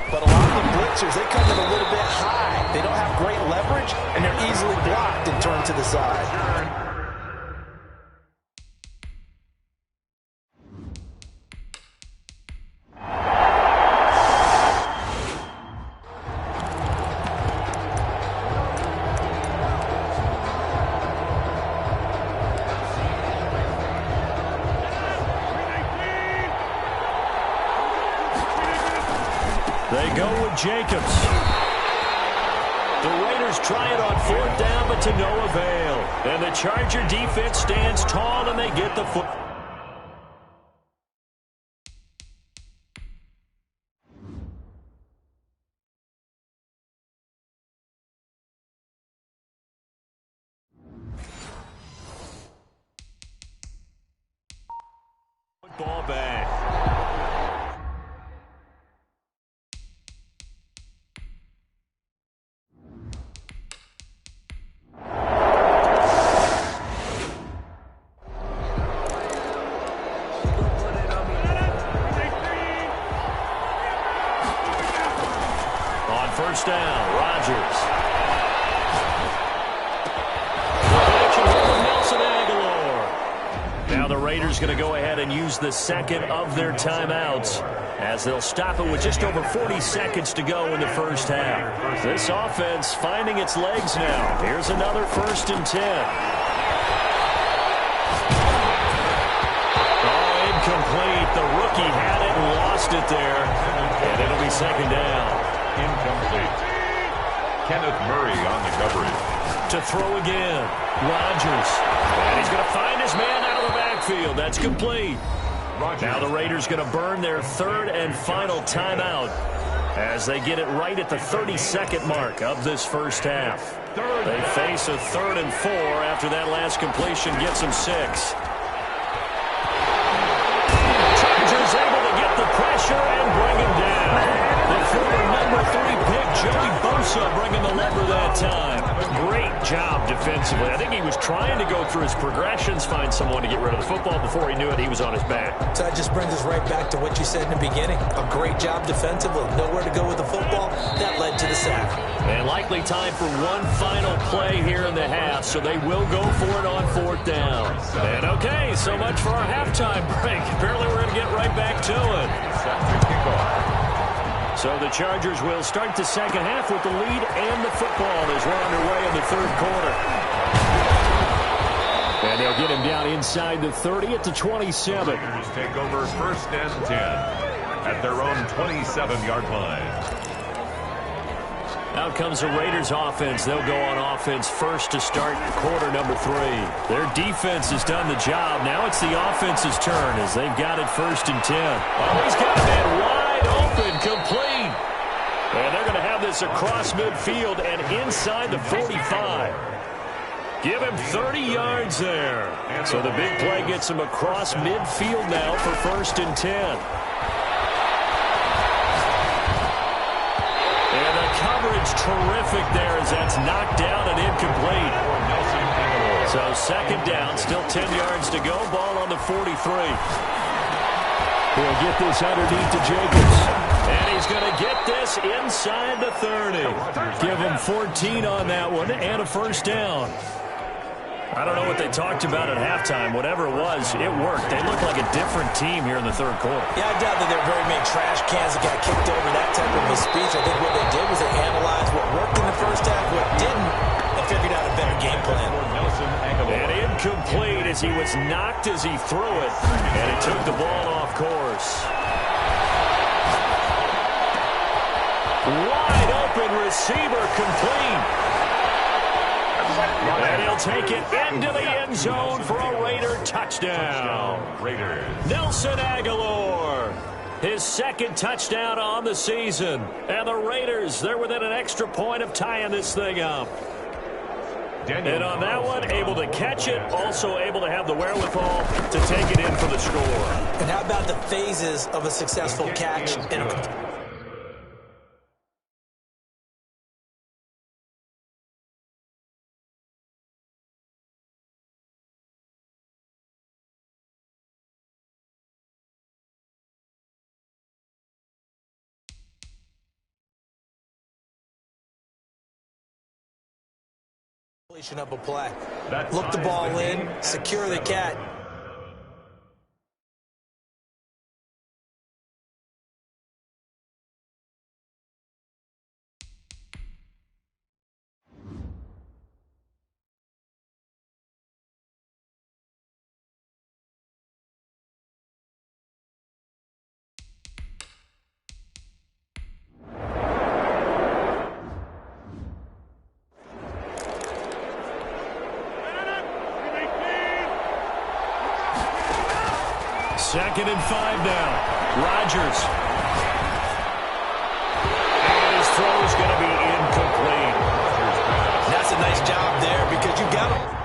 [SPEAKER 3] But a lot of the blitzers, they come in a little bit high. They don't have great leverage, and they're easily blocked and turned to the side.
[SPEAKER 4] They go with Jacobs. The Raiders try it on 4th down, but to no avail. And the Charger defense stands tall, and they get the foot. Ball back. First down, Rodgers. Connection with Nelson Aguilar. Now the Raiders going to go ahead and use the second of their timeouts as they'll stop it with just over 40 seconds to go in the first half. This offense finding its legs now. Here's another 1st and 10. Oh, incomplete. The rookie had it and lost it there. And it'll be 2nd down.
[SPEAKER 2] Incomplete. Kenneth Murray on the coverage.
[SPEAKER 4] To throw again. Rodgers. And he's going to find his man out of the backfield. That's complete. Now the Raiders going to burn their 3rd and final timeout as they get it right at the 32nd mark of this first half. They face a 3rd and 4 after that last completion gets them 6. Chargers able to get the pressure and bring him down. The former number 3 pick, Joey Bosa, bringing the lever that time. Great job defensively. I think he was trying to go through his progressions, find someone to get rid of the football. Before he knew it, he was on his back.
[SPEAKER 3] So that just brings us right back to what you said in the beginning. A great job defensively. Nowhere to go with the football. That led to the sack.
[SPEAKER 4] And likely time for one final play here in the half, so they will go for it on 4th down. And okay, so much for our halftime break. Apparently we're going to get right back to it.
[SPEAKER 2] Set to kick off.
[SPEAKER 4] So the Chargers will start the second half with the lead and the football as we're underway in the 3rd quarter. And they'll get him down inside the 30 at the 27.
[SPEAKER 2] Raiders take over 1st and 10 at their own 27-yard line.
[SPEAKER 4] Out comes the Raiders offense. They'll go on offense first to start quarter number 3. Their defense has done the job. Now it's the offense's turn as they've got it 1st and 10. Oh, he's got that wide open, complete. And they're going to have this across midfield and inside the 45. Give him 30 yards there. So the big play gets him across midfield now for 1st and 10. And the coverage terrific there as that's knocked down and incomplete. So 2nd down, still 10 yards to go. Ball on the 43. He'll get this underneath to Jacobs. And he's going to get this inside the 30. Give him 14 on that one and a 1st down. I don't know what they talked about at halftime. Whatever it was, it worked. They look like a different team here in the 3rd quarter.
[SPEAKER 3] Yeah, I doubt that there were very many trash cans that got kicked over that type of a speech. I think what they did was they analyzed what worked in the first half, what didn't, and figured out a better game plan.
[SPEAKER 4] And incomplete as he was knocked as he threw it, and it took the ball off course. Wide open receiver, complete. And he'll take it into the end zone for a Raider touchdown.
[SPEAKER 2] Raiders.
[SPEAKER 4] Nelson Aguilar, his 2nd touchdown on the season. And the Raiders, they're within an extra point of tying this thing up. And on that one, able to catch it, also able to have the wherewithal to take it in for the score.
[SPEAKER 3] And how about the phases of a successful catch in a Completion of a play. Look the ball in, secure the cat.
[SPEAKER 4] Second and 5 now. Rodgers. And his throw is going to be incomplete.
[SPEAKER 3] That's a nice job there because you got him.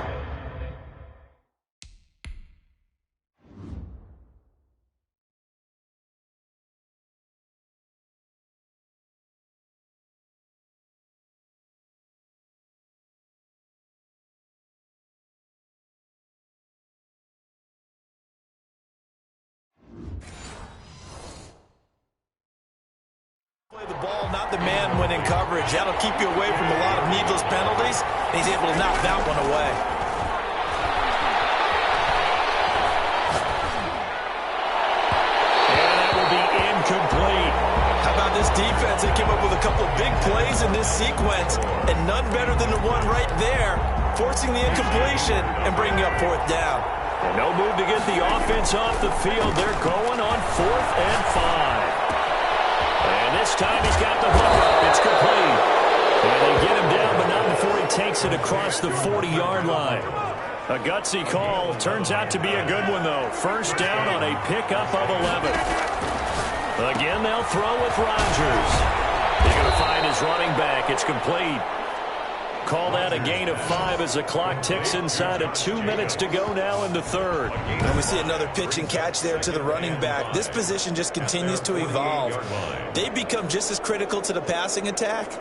[SPEAKER 3] Play the ball, not the man when in coverage. That'll keep you away from a lot of needless penalties. And he's able to knock that one away.
[SPEAKER 4] And that will be incomplete.
[SPEAKER 3] How about this defense? They came up with a couple of big plays in this sequence, and none better than the one right there, forcing the incompletion and bringing up fourth down.
[SPEAKER 4] And no move to get the offense off the field. They're going on 4th and 5. And this time he's got the hook up. It's complete. And they get him down, but not before he takes it across the 40-yard line. A gutsy call. Turns out to be a good one, though. First down on a pickup of 11. Again, they'll throw with Rodgers. He's going to find his running back. It's complete. Call that a gain of 5 as the clock ticks inside of 2 minutes to go now in the third.
[SPEAKER 3] And we see another pitch and catch there to the running back. This position just continues to evolve. They become just as critical to the passing attack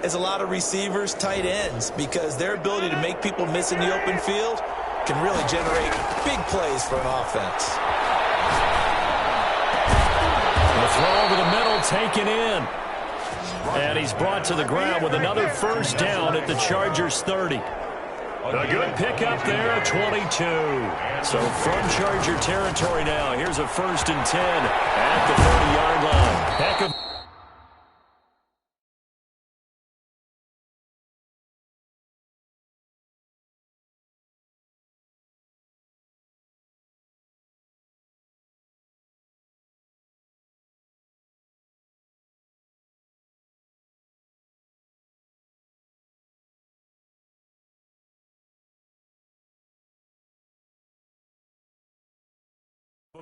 [SPEAKER 3] as a lot of receivers, tight ends, because their ability to make people miss in the open field can really generate big plays for an offense.
[SPEAKER 4] The throw over the middle, taken in. And he's brought to the ground with another first down at the Chargers' 30. A good pickup there at 22. So from Charger territory now, here's a 1st and 10 at the 30-yard line. Heck of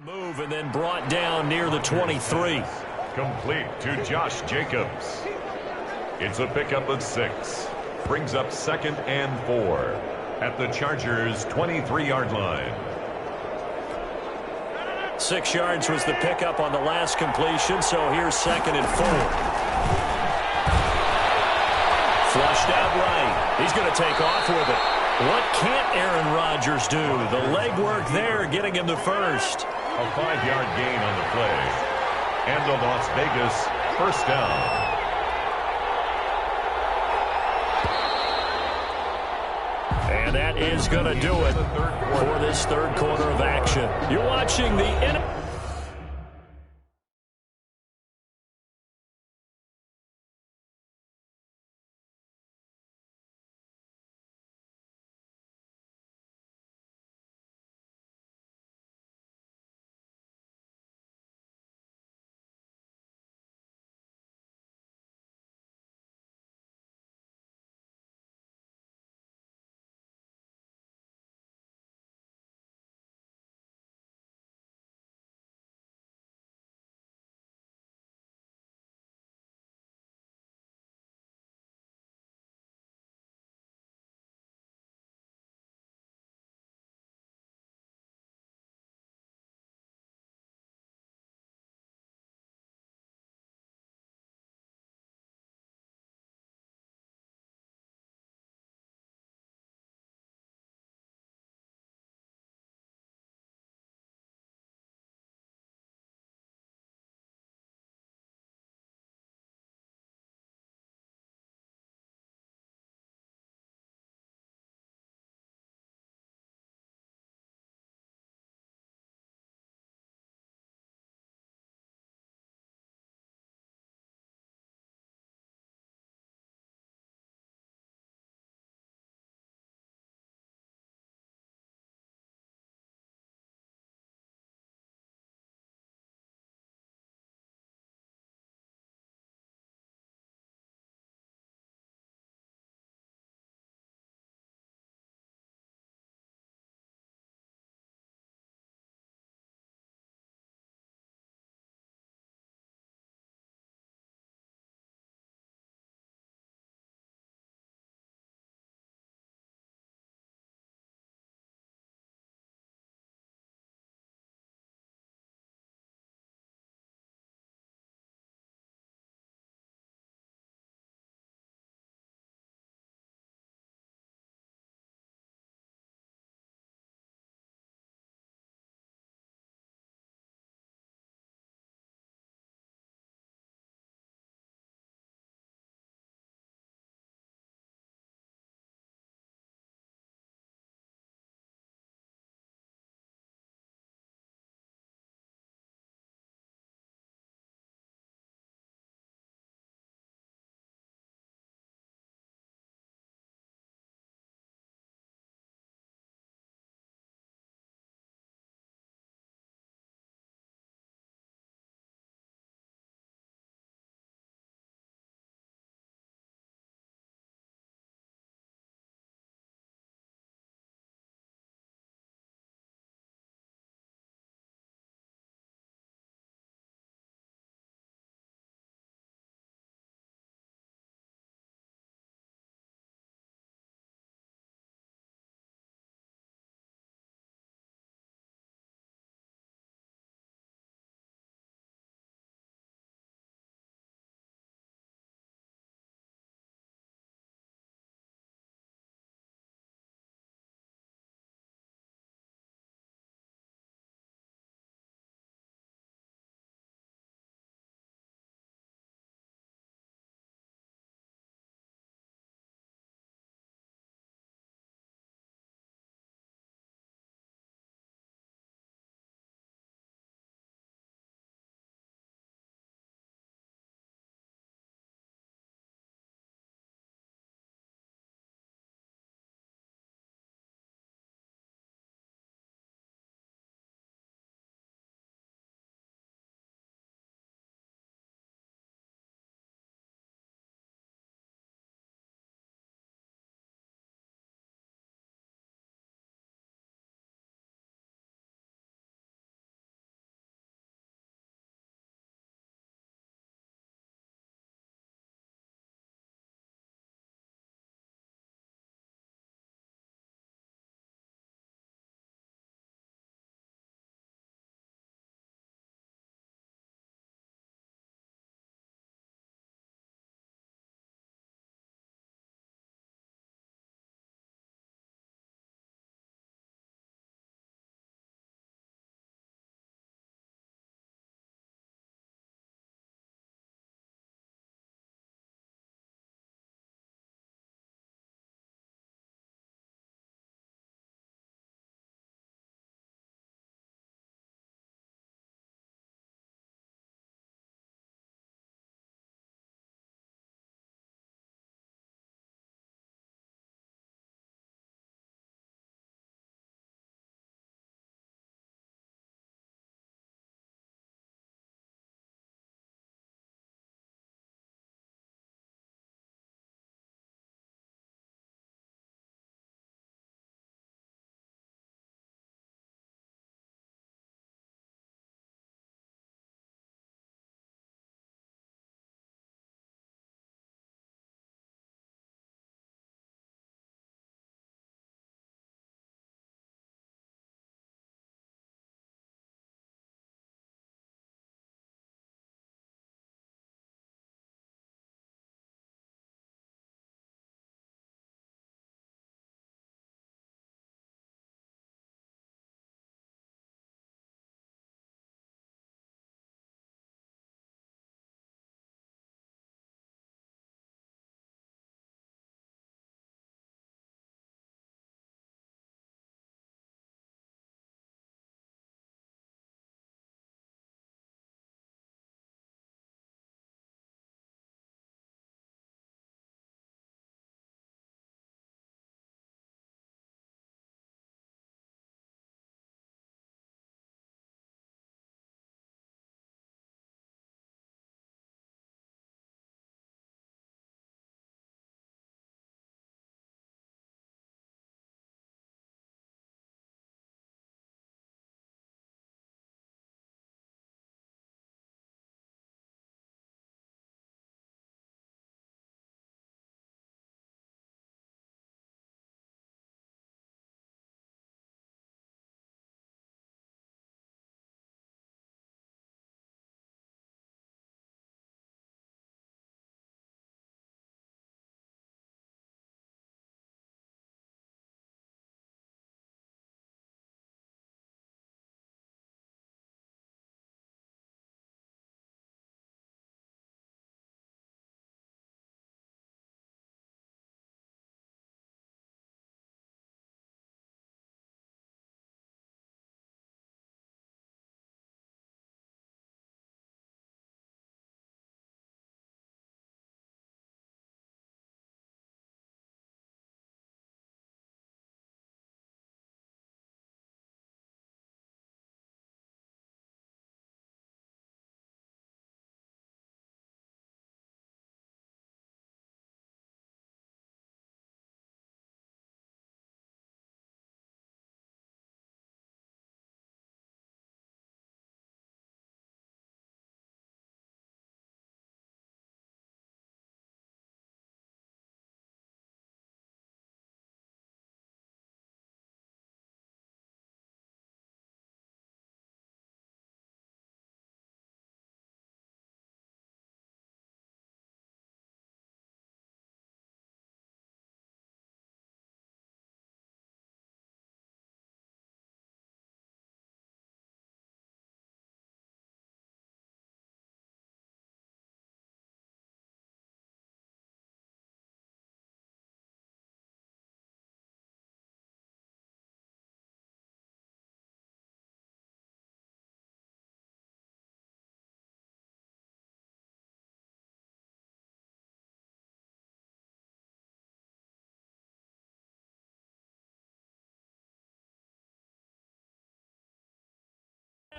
[SPEAKER 4] move and then brought down near the 23.
[SPEAKER 2] Complete to Josh Jacobs. It's a pickup of 6. Brings up 2nd and 4 at the Chargers' 23-yard line.
[SPEAKER 4] 6 yards was the pickup on the last completion, so here's 2nd and 4. Flushed out right. He's going to take off with it. What can't Aaron Rodgers do? The legwork there getting him the first.
[SPEAKER 2] A 5-yard gain on the play. And a Las Vegas first down.
[SPEAKER 4] And that is going to do it for this third quarter of action. You're watching the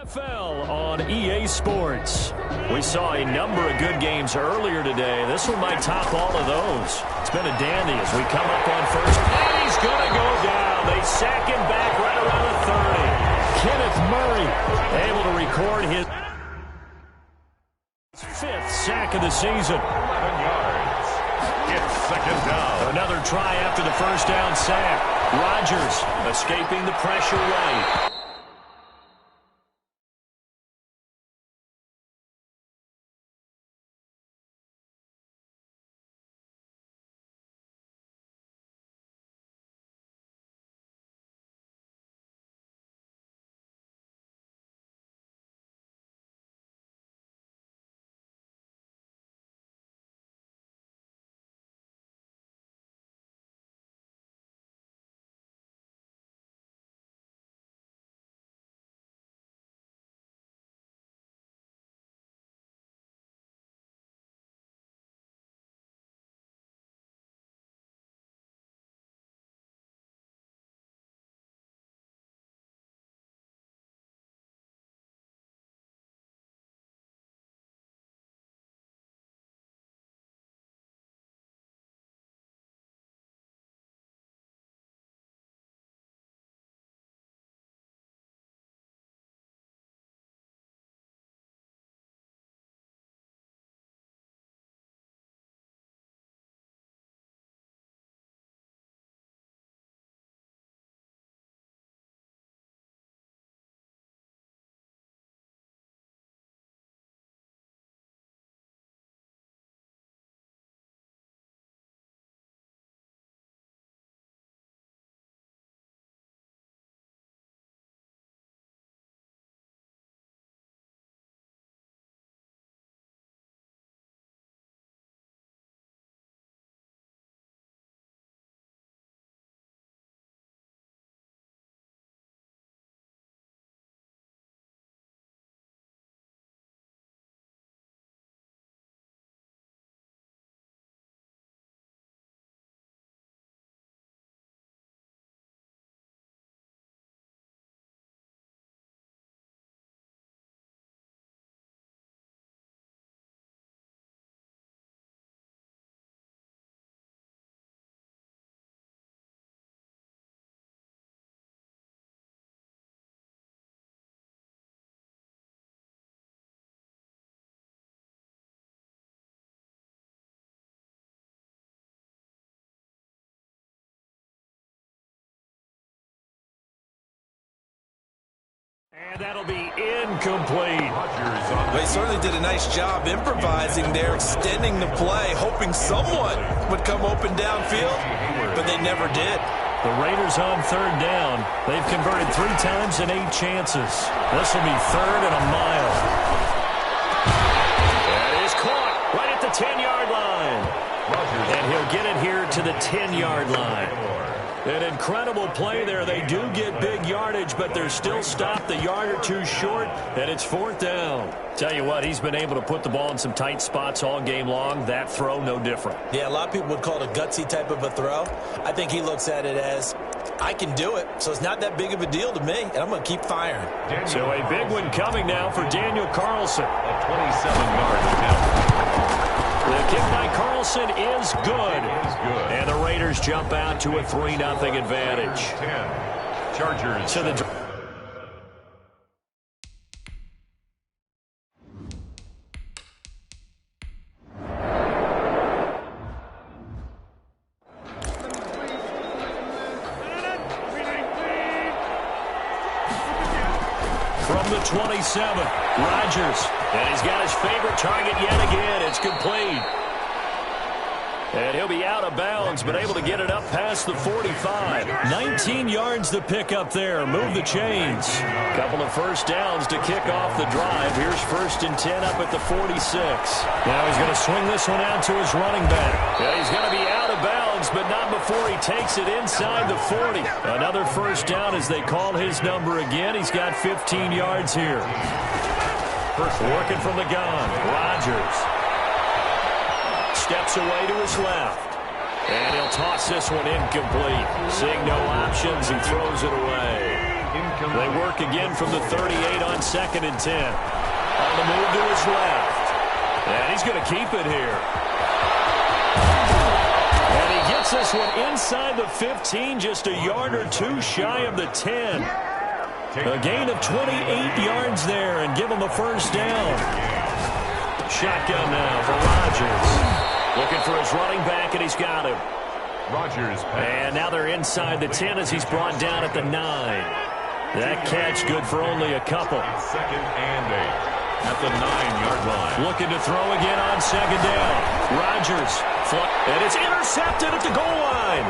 [SPEAKER 1] NFL on EA Sports. We saw a number of good games earlier today. This one might top all of those. It's been a dandy as we come up on first. And he's going to go down. They sack him back right around the 30. Kenneth Murray able to record his 5th sack of the season.
[SPEAKER 2] 11 yards. It's second down.
[SPEAKER 1] Another try after the first down sack. Rodgers escaping the pressure right. And that'll be incomplete.
[SPEAKER 3] They certainly did a nice job improvising there, extending the play, hoping someone would come open downfield, but they never did.
[SPEAKER 1] The Raiders on third down. They've converted 3 times in 8 chances. This will be third and a mile. That is caught right at the 10-yard line. And he'll get it here to the 10-yard line. An incredible play there. They do get big yardage, but they're still stopped a yard or two short, and it's 4th down. Tell you what, he's been able to put the ball in some tight spots all game long. That throw, no different.
[SPEAKER 3] Yeah, a lot of people would call it a gutsy type of a throw. I think he looks at it as, I can do it, so it's not that big of a deal to me, and I'm going to keep firing.
[SPEAKER 1] So a big one coming now for Daniel Carlson.
[SPEAKER 2] A 27-yard attempt.
[SPEAKER 1] The kick by Carlson is good. And the Raiders jump out to a 3-0 advantage.
[SPEAKER 2] 10. Chargers.
[SPEAKER 1] To the from the 27, Rodgers. And he's got his favorite target yet again. It's complete. And he'll be out of bounds, but able to get it up past the 45. 19 yards to pick up there. Move the chains. Couple of first downs to kick off the drive. Here's 1st and 10 up at the 46. Now he's going to swing this one out to his running back. Yeah, he's going to be out of bounds, but not before he takes it inside the 40. Another first down as they call his number again. He's got 15 yards here. Working from the gun. Rodgers steps away to his left. And he'll toss this one incomplete. Seeing no options, he throws it away.
[SPEAKER 4] They work again from the 38 on 2nd and 10. On the move to his left. And he's going to keep it here. And he gets this one inside the 15, just a yard or two shy of the 10. A gain of 28 yards there and give him a first down. Shotgun now for Rodgers. Looking for his running back, and he's got him.
[SPEAKER 2] Rodgers.
[SPEAKER 4] And now they're inside the 10 as he's brought down at the 9. That catch good for only a couple.
[SPEAKER 2] 2nd and 8 at the 9-yard line.
[SPEAKER 4] Looking to throw again on 2nd down. Rodgers. And it's intercepted at the goal line.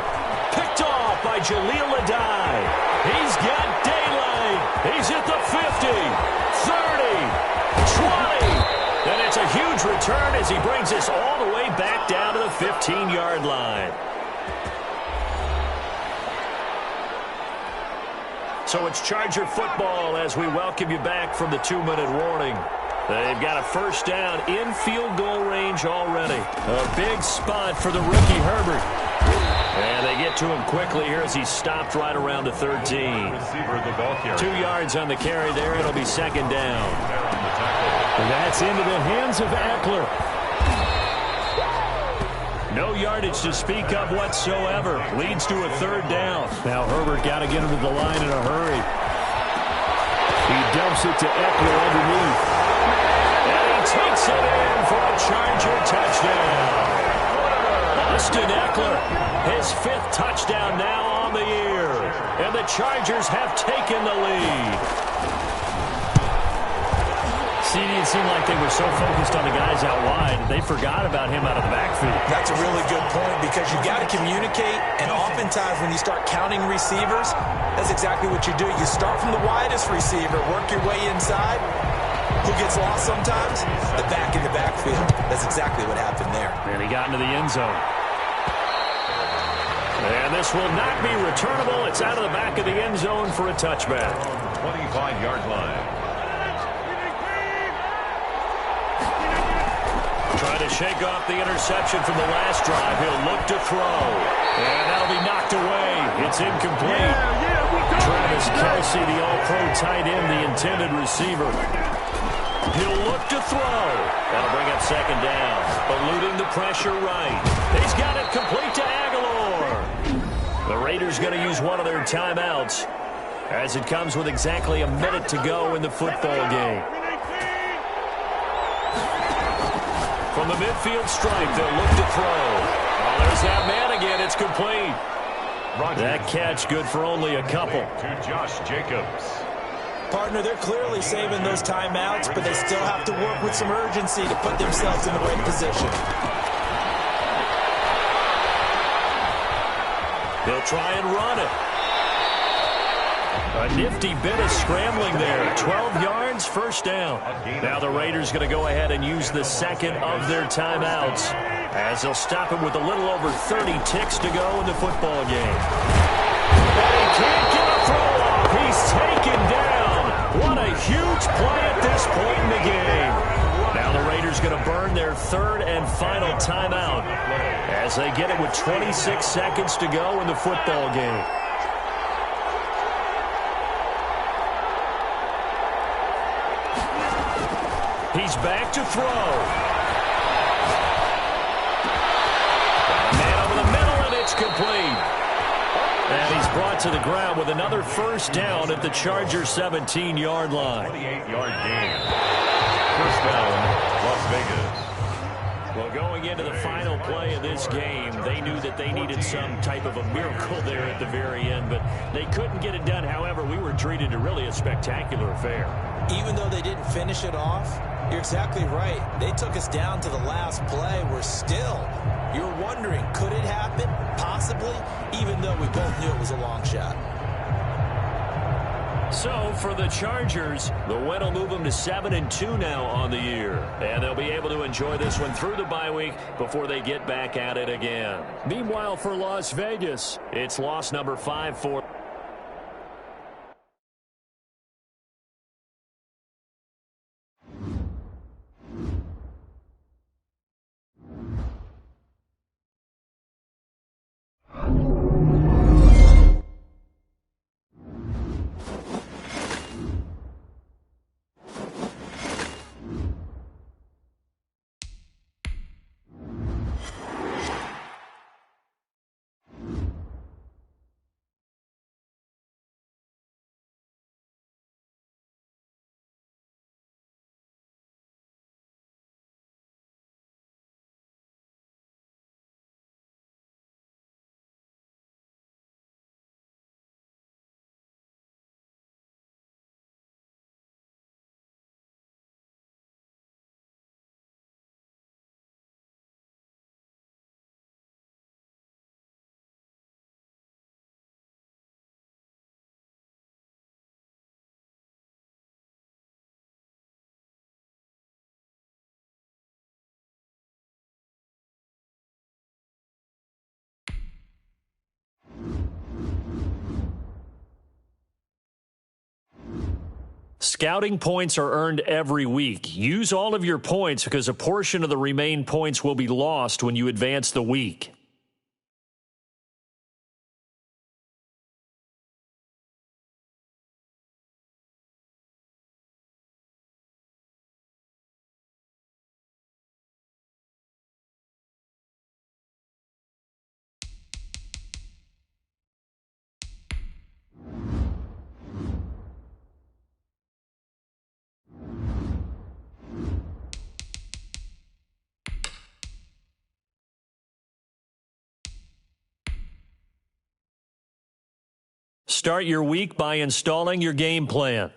[SPEAKER 4] Picked off by Jaleel Adai. He's got daylight. He's at the 50, 30, 20. And it's a huge return as he brings this all the way back down to the 15-yard line. So it's Charger football as we welcome you back from the 2-minute warning. They've got a first down in field goal range already. A big spot for the rookie Herbert. And they get to him quickly here as he's stopped right around the 13.
[SPEAKER 2] Receiver, the ball carrier.
[SPEAKER 4] 2 yards on the carry there. It'll be 2nd down. And that's into the hands of Eckler. No yardage to speak of whatsoever. Leads to a 3rd down. Now Herbert got to get him to the line in a hurry. He dumps it to Eckler underneath. And he takes it in for a Charger touchdown. Austin Eckler, his 5th touchdown now on the year. And the Chargers have taken the lead. It seemed like they were so focused on the guys out wide, they forgot about him out of the backfield.
[SPEAKER 3] That's a really good point because you've got to communicate, and oftentimes when you start counting receivers, that's exactly what you do. You start from the widest receiver, work your way inside. Who gets lost sometimes? The back in the backfield. That's exactly what happened there.
[SPEAKER 4] And he got into the end zone. And this will not be returnable. It's out of the back of the end zone for a touchback.
[SPEAKER 2] 25-yard line.
[SPEAKER 4] Trying to shake off the interception from the last drive. He'll look to throw. And that'll be knocked away. It's incomplete. Travis Kelce, the all-pro tight end, the intended receiver. He'll look to throw. That'll bring up 2nd down. Eluding the pressure right. He's got it complete to Aguilar. The Raiders going to use one of their timeouts as it comes with exactly a minute to go in the football game. From the midfield stripe, they'll look to throw. Oh, there's that man again. It's complete.
[SPEAKER 2] Rodgers.
[SPEAKER 4] That catch good for only a couple.
[SPEAKER 2] To Josh Jacobs.
[SPEAKER 3] Partner, they're clearly saving those timeouts, but they still have to work with some urgency to put themselves in the right position.
[SPEAKER 4] They'll try and run it. A nifty bit of scrambling there. 12 yards, first down. Now the Raiders going to go ahead and use the 2nd of their timeouts as they'll stop him with a little over 30 ticks to go in the football game. And he can't get a throw off. He's taken down. What a huge play at this point in the game. Now the Raiders going to burn their 3rd and final timeout as they get it with 26 seconds to go in the football game. He's back to throw. Got a man over the middle, and it's complete. And he's brought to the ground with another first down at the Chargers' 17-yard line.
[SPEAKER 2] 28-yard gain. First down, Las Vegas.
[SPEAKER 4] Well, going into the final play of this game, they knew that they needed some type of a miracle there at the very end, but they couldn't get it done. However, we were treated to really a spectacular affair.
[SPEAKER 3] Even though they didn't finish it off, you're exactly right. They took us down to the last play. We're still, you're wondering, could it happen? Possibly, even though we both knew it was a long shot.
[SPEAKER 4] So for the Chargers, the win will move them to 7-2 now on the year. And they'll be able to enjoy this one through the bye week before they get back at it again. Meanwhile, for Las Vegas, it's loss number 5 for... scouting points are earned every week. Use all of your points because a portion of the remaining points will be lost when you advance the week. Start your week by installing your game plan.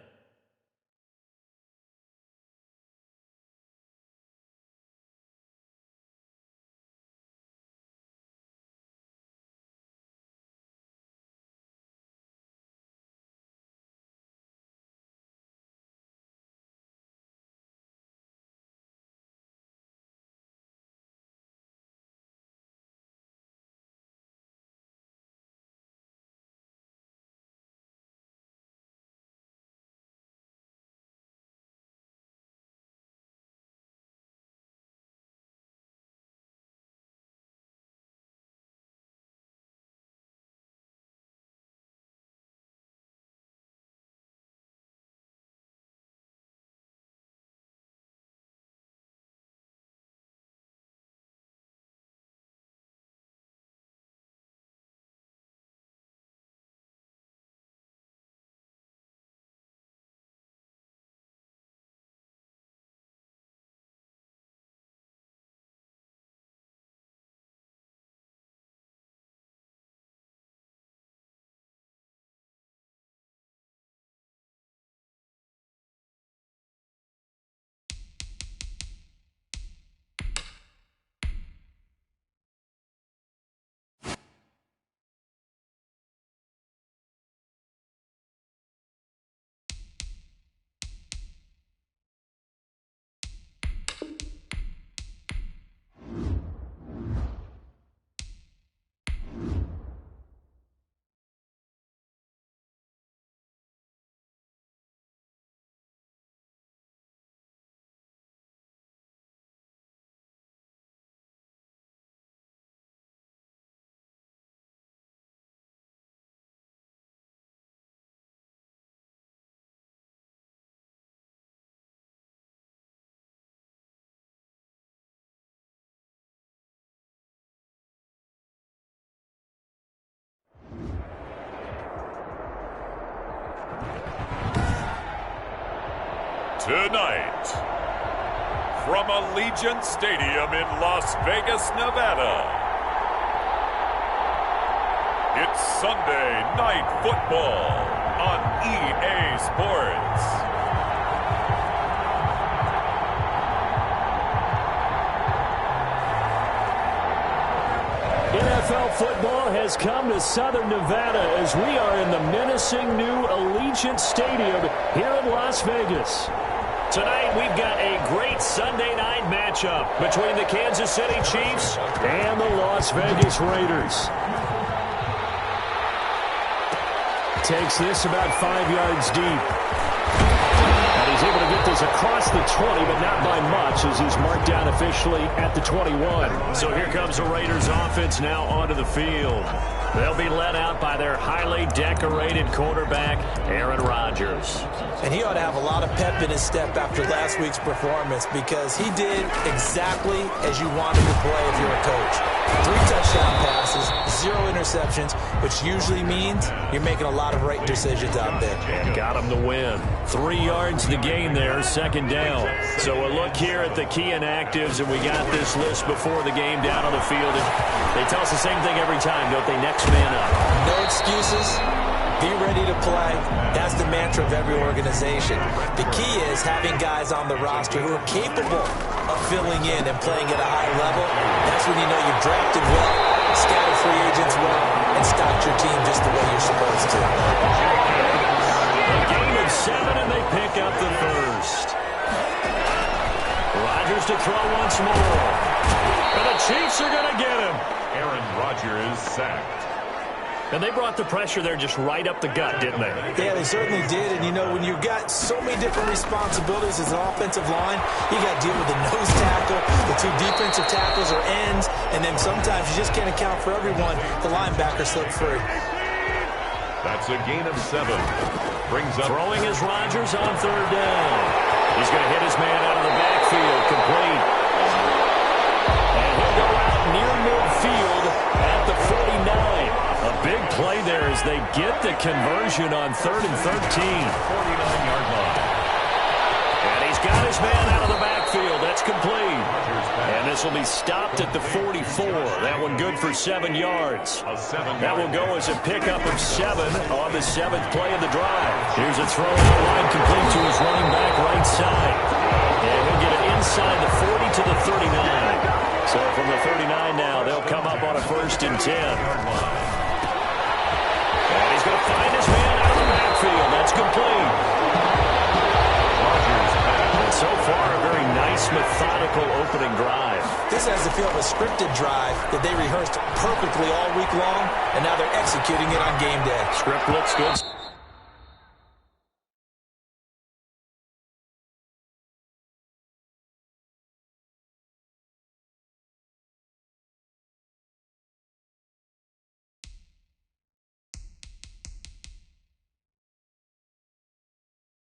[SPEAKER 2] Tonight, from Allegiant Stadium in Las Vegas, Nevada, it's Sunday Night Football on EA Sports.
[SPEAKER 4] NFL football has come to Southern Nevada as we are in the menacing new Allegiant Stadium here in Las Vegas. Tonight, we've got a great Sunday night matchup between the Kansas City Chiefs and the Las Vegas Raiders. Takes this about 5 yards deep. And he's able to get this across the 20, but not by much as he's marked down officially at the 21. So here comes the Raiders offense now onto the field. They'll be led out by their highly decorated quarterback, Aaron Rodgers.
[SPEAKER 3] And he ought to have a lot of pep in his step after last week's performance because he did exactly as you want him to play if you're a coach. 3 touchdown passes, 0 interceptions, which usually means you're making a lot of right decisions out there.
[SPEAKER 4] And got him to win. 3 yards to gain there, second down. So a look here at the key inactives, and we got this list before the game down on the field. And they tell us the same thing every time, don't they? Next man up.
[SPEAKER 3] No excuses. Be ready to play. That's the mantra of every organization. The key is having guys on the roster who are capable of filling in and playing at a high level. That's when you know you've drafted well, scouted free agents well, and stocked your team just the way you're supposed to.
[SPEAKER 4] A gain of 7, and they pick up the first. Rodgers to throw once more. And the Chiefs are going to get him.
[SPEAKER 2] Aaron Rodgers sacked.
[SPEAKER 4] And they brought the pressure there just right up the gut, didn't they?
[SPEAKER 3] Yeah, they certainly did. And, you know, when you've got so many different responsibilities as an offensive line, you got to deal with the nose tackle, the two defensive tackles or ends, and then sometimes you just can't account for everyone. The linebacker slipped free.
[SPEAKER 2] That's a gain of 7. Brings up...
[SPEAKER 4] Throwing is Rodgers on 3rd down. He's going to hit his man out of the backfield, complete. And he'll go out near midfield at the 49. A big play there as they get the conversion on 3rd and 13.
[SPEAKER 2] 49-yard line.
[SPEAKER 4] And he's got his man out of the backfield. That's complete. And this will be stopped at the 44. That one good for 7 yards. That will go as a pickup of 7 on the 7th play of the drive. Here's a throw out line complete to his running back right side. And he'll get it inside the 40 to the 39. So from the 39 now, they'll come up on a 1st and 10. And he's going to find his man out of the backfield. That's complete. And so far, a very nice, methodical opening drive.
[SPEAKER 3] This has the feel of a scripted drive that they rehearsed perfectly all week long, and now they're executing it on game day.
[SPEAKER 4] Script looks good.